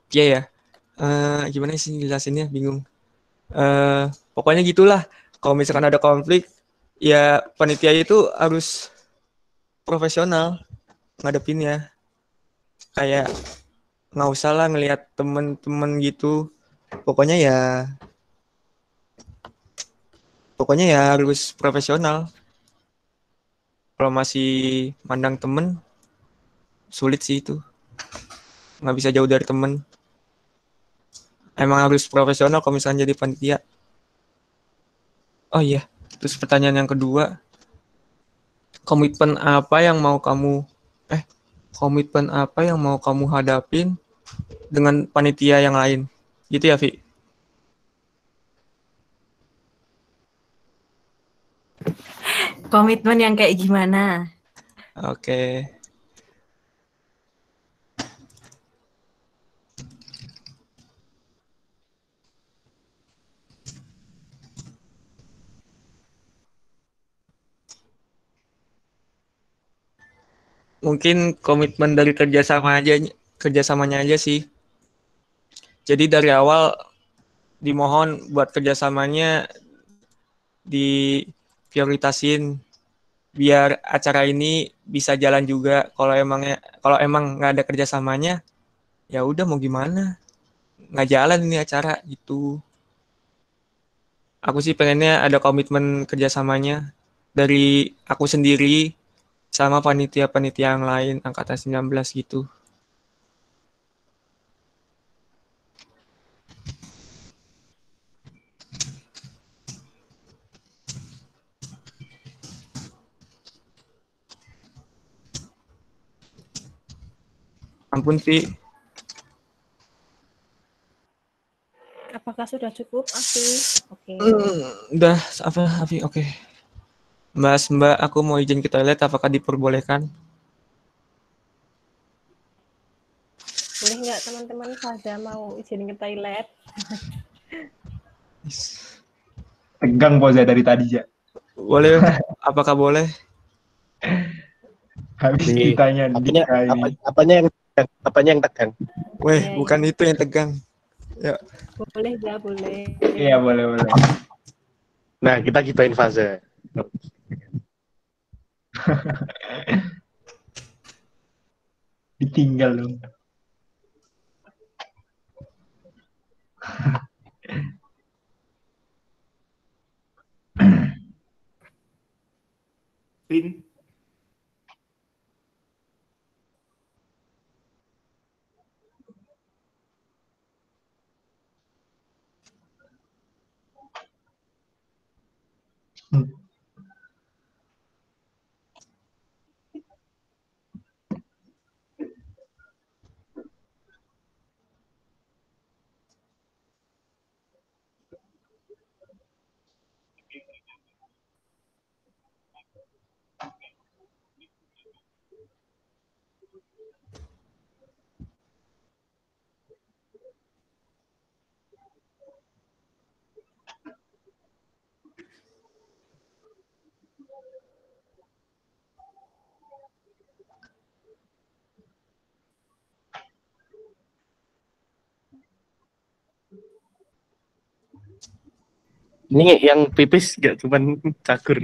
[SPEAKER 3] Ya. Gimana sih jelasinnya, bingung. Pokoknya gitulah. Kalau misalkan ada konflik, ya panitia itu harus profesional ngadepinnya. Kayak nggak usah lah ngelihat temen-temen gitu. Pokoknya ya harus profesional. Kalau masih mandang temen, sulit sih itu. Nggak bisa jauh dari temen. Emang harus profesional kalau misalnya jadi panitia. Oh iya, terus pertanyaan yang kedua, komitmen apa yang mau kamu hadapin dengan panitia yang lain? Gitu ya, Vi?
[SPEAKER 14] Komitmen yang kayak gimana?
[SPEAKER 3] Oke. Mungkin komitmen dari kerjasamanya aja sih. Jadi dari awal dimohon buat kerjasamanya diprioritasin biar acara ini bisa jalan juga. Kalau emang nggak ada kerjasamanya, ya udah mau gimana, nggak jalan ini acara gitu. Aku sih pengennya ada komitmen kerjasamanya dari aku sendiri sama panitia-panitia yang lain angkatan 19 gitu. Ampun, Vi.
[SPEAKER 2] Apakah sudah cukup, Afi? Oke.
[SPEAKER 3] Udah, Afi, oke. Mbak, aku mau izin ke toilet, apakah diperbolehkan?
[SPEAKER 2] Boleh nggak teman-teman Faza mau izin ke toilet?
[SPEAKER 6] Tegang Poza dari tadi ya.
[SPEAKER 3] Boleh, apakah boleh?
[SPEAKER 6] Habis ditanya Dika ini.
[SPEAKER 15] Apanya yang tegang?
[SPEAKER 3] Weh,
[SPEAKER 2] Iya,
[SPEAKER 3] bukan
[SPEAKER 2] iya.
[SPEAKER 3] itu yang tegang. Ya.
[SPEAKER 2] Boleh ya, boleh.
[SPEAKER 6] Iya, boleh.
[SPEAKER 15] Nah, kita gibahin Faza.
[SPEAKER 6] Ditinggal dong.
[SPEAKER 5] Vin. Ini yang pipis gak cuman cagur.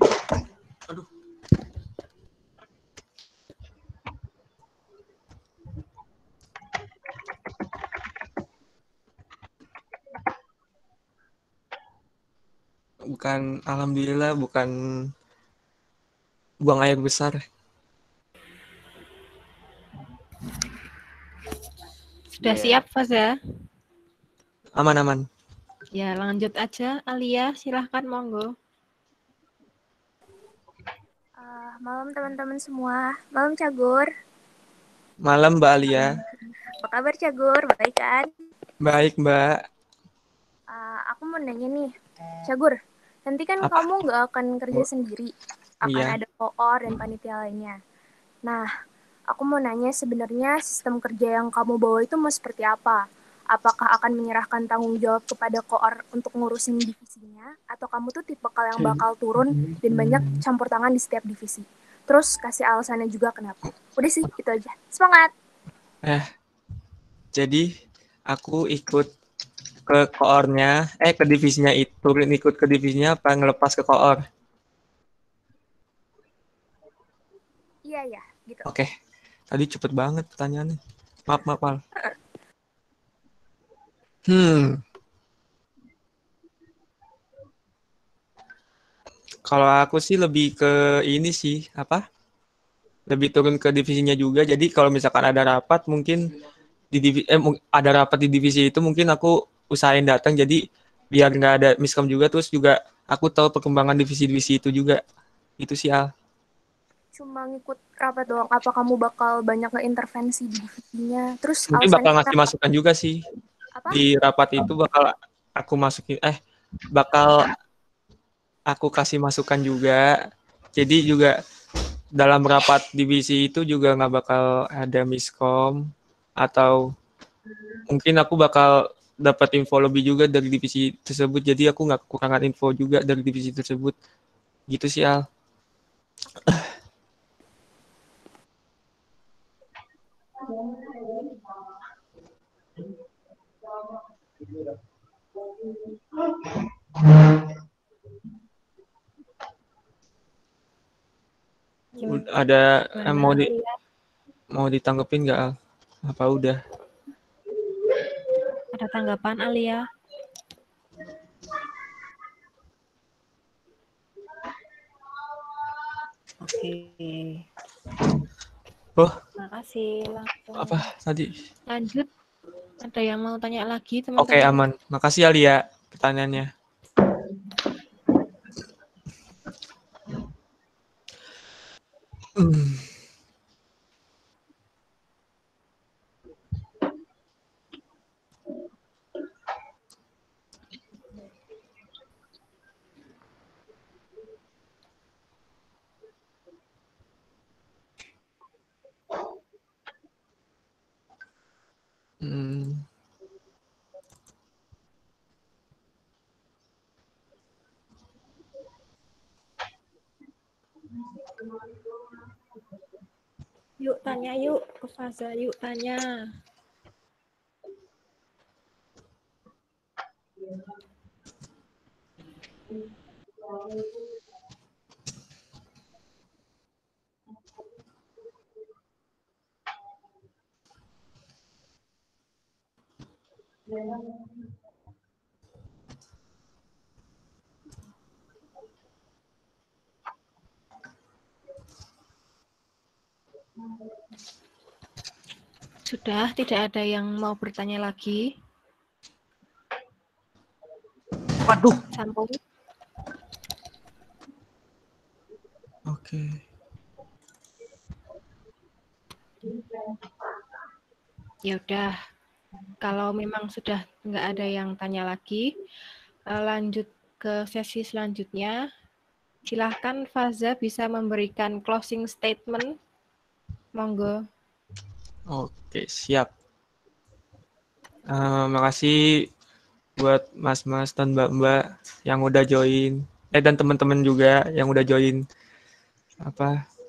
[SPEAKER 3] Bukan, alhamdulillah bukan buang air besar.
[SPEAKER 2] Sudah siap, Faza?
[SPEAKER 3] Aman.
[SPEAKER 2] Ya, lanjut aja. Alia, silahkan monggo.
[SPEAKER 16] Malam teman-teman semua. Malam Cagur.
[SPEAKER 3] Malam Mbak Alia.
[SPEAKER 16] Apa kabar Cagur? Baik kan?
[SPEAKER 3] Baik, Mbak.
[SPEAKER 16] Aku mau nanya nih, Cagur. Nanti kan
[SPEAKER 3] Apa?
[SPEAKER 16] kamu nggak akan kerja sendiri. Akan
[SPEAKER 3] Iya.
[SPEAKER 16] ada koor dan panitia lainnya. Nah, aku mau nanya sebenarnya sistem kerja yang kamu bawa itu mau seperti apa? Apakah akan menyerahkan tanggung jawab kepada koor untuk ngurusin divisinya? Atau kamu tuh tipe yang bakal turun dan banyak campur tangan di setiap divisi? Terus kasih alasannya juga kenapa. Udah sih, itu aja. Semangat!
[SPEAKER 3] Jadi aku ikut ke koornya, ke divisinya itu, turun ikut ke divisinya apa ngelepas ke koor?
[SPEAKER 16] Iya, gitu.
[SPEAKER 3] Oke. Tadi cepet banget pertanyaannya. Maaf, Al. Kalau aku sih lebih ke ini sih, lebih turun ke divisinya juga. Jadi kalau misalkan ada rapat mungkin ada rapat di divisi itu mungkin aku usahain datang. Jadi biar nggak ada miskom juga. Terus juga aku tahu perkembangan divisi-divisi itu juga. Itu sih, Al.
[SPEAKER 16] Cuma ngikut rapat doang. Apa kamu bakal banyak ngeintervensi di divisinya? Terus
[SPEAKER 3] Mungkin bakal ngasih
[SPEAKER 16] kenapa?
[SPEAKER 3] masukan juga sih.
[SPEAKER 16] Apa?
[SPEAKER 3] Di rapat itu bakal aku masukin, bakal aku kasih masukan juga. Jadi juga dalam rapat divisi itu juga nggak bakal ada miskom, atau mungkin aku bakal dapat info lebih juga dari divisi tersebut. Jadi aku nggak kekurangan info juga dari divisi tersebut. Gitu sih, Al. Ada mau ditanggepin nggak, Al? Apa udah?
[SPEAKER 2] Ada tanggapan, Alia? Oke. Makasih. Langsung.
[SPEAKER 3] Apa tadi?
[SPEAKER 2] Lanjut. Ada yang mau tanya lagi, teman-teman?
[SPEAKER 3] Oke, aman. Makasih, Alia, pertanyaannya.
[SPEAKER 2] Yuk tanya yuk ke Faza, yuk tanya. Sudah, tidak ada yang mau bertanya lagi.
[SPEAKER 3] Waduh.
[SPEAKER 2] Sampul.
[SPEAKER 3] Oke.
[SPEAKER 2] Ya udah, kalau memang sudah nggak ada yang tanya lagi, lanjut ke sesi selanjutnya. Silahkan Faza bisa memberikan closing statement. Monggo.
[SPEAKER 3] Oke, siap. Makasih buat mas-mas dan mbak-mbak yang udah join, dan teman-teman juga yang udah join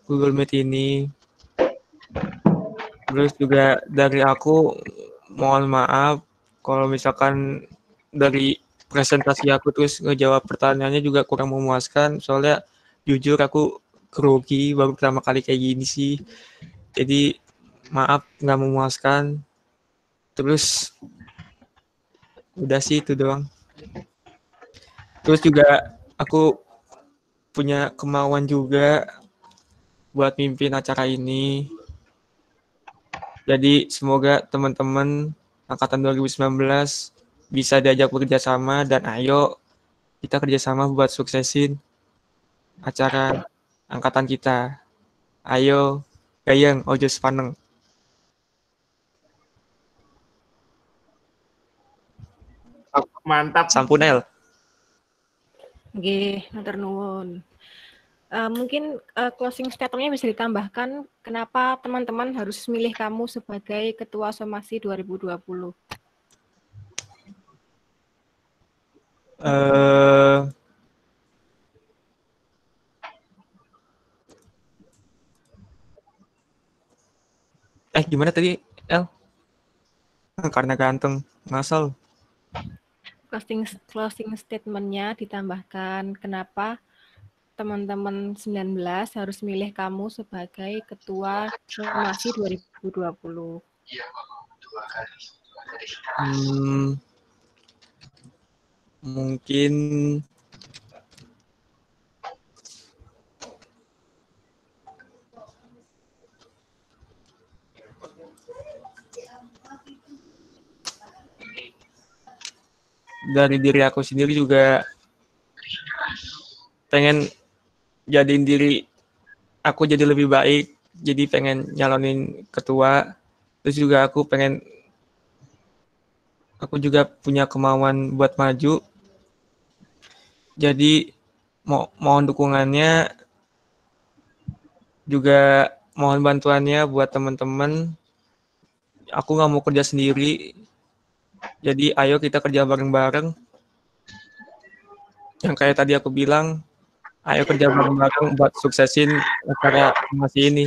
[SPEAKER 3] Google Meet ini. Terus juga dari aku mohon maaf kalau misalkan dari presentasi aku terus ngejawab pertanyaannya juga kurang memuaskan, soalnya jujur aku grogi baru pertama kali kayak gini sih. Jadi maaf nggak memuaskan. Terus udah sih itu doang. Terus juga aku punya kemauan juga buat mimpin acara ini. Jadi semoga teman-teman angkatan 2019 bisa diajak bekerjasama dan ayo kita kerjasama buat suksesin acara angkatan kita. Ayo, gayeng, ojo sepaneng.
[SPEAKER 15] Mantap.
[SPEAKER 3] Sampunel.
[SPEAKER 2] Nggih, matur nuwun. Mungkin closing statement-nya bisa ditambahkan kenapa teman-teman harus milih kamu sebagai Ketua Somasi 2020.
[SPEAKER 3] Gimana tadi, El? Karena ganteng, ngasal.
[SPEAKER 2] Closing statement-nya ditambahkan kenapa teman-teman 19 harus milih kamu sebagai Ketua Somasi 2020.
[SPEAKER 3] Mungkin dari diri aku sendiri juga pengen jadiin diri aku jadi lebih baik, jadi pengen nyalonin ketua. Terus juga aku juga punya kemauan buat maju, jadi mohon dukungannya, juga mohon bantuannya buat teman-teman. Aku nggak mau kerja sendiri, jadi ayo kita kerja bareng-bareng. Yang kayak tadi aku bilang, ayo kerja bareng-bareng buat suksesin acara Somasi ini.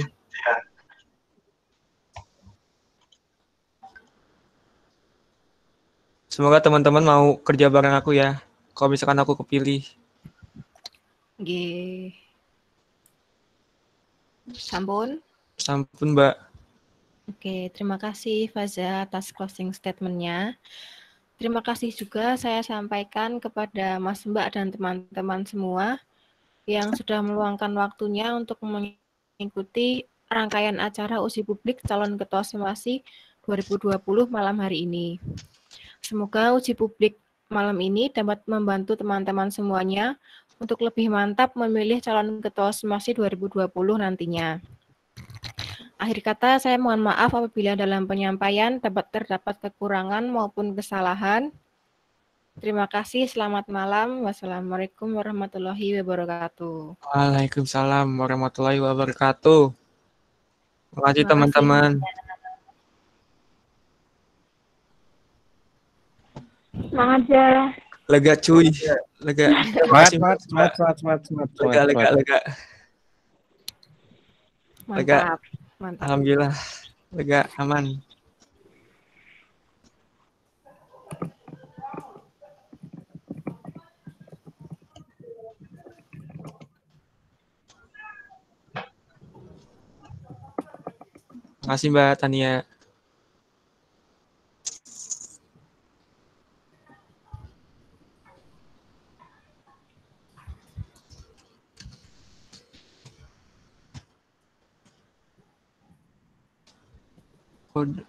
[SPEAKER 3] Semoga teman-teman mau kerja bareng aku ya, kalau misalkan aku kepilih.
[SPEAKER 2] Nggih. Sampun?
[SPEAKER 3] Sampun, Mbak.
[SPEAKER 2] Oke, terima kasih Faza atas closing statement-nya. Terima kasih juga saya sampaikan kepada Mas Mbak dan teman-teman semua yang sudah meluangkan waktunya untuk mengikuti rangkaian acara uji publik calon ketua Somasi 2020 malam hari ini. Semoga uji publik malam ini dapat membantu teman-teman semuanya untuk lebih mantap memilih calon ketua Somasi 2020 nantinya. Akhir kata, saya mohon maaf apabila dalam penyampaian terdapat kekurangan maupun kesalahan. Terima kasih, selamat malam. Wassalamualaikum warahmatullahi wabarakatuh.
[SPEAKER 3] Waalaikumsalam warahmatullahi wabarakatuh. Terima kasih teman-teman.
[SPEAKER 10] Semangat ya.
[SPEAKER 3] Lega cuy, lega.
[SPEAKER 15] Semangat.
[SPEAKER 3] Lega.
[SPEAKER 2] Mantap. Mantap.
[SPEAKER 3] Alhamdulillah, lega, aman. Makasih Mbak Tania. Kode.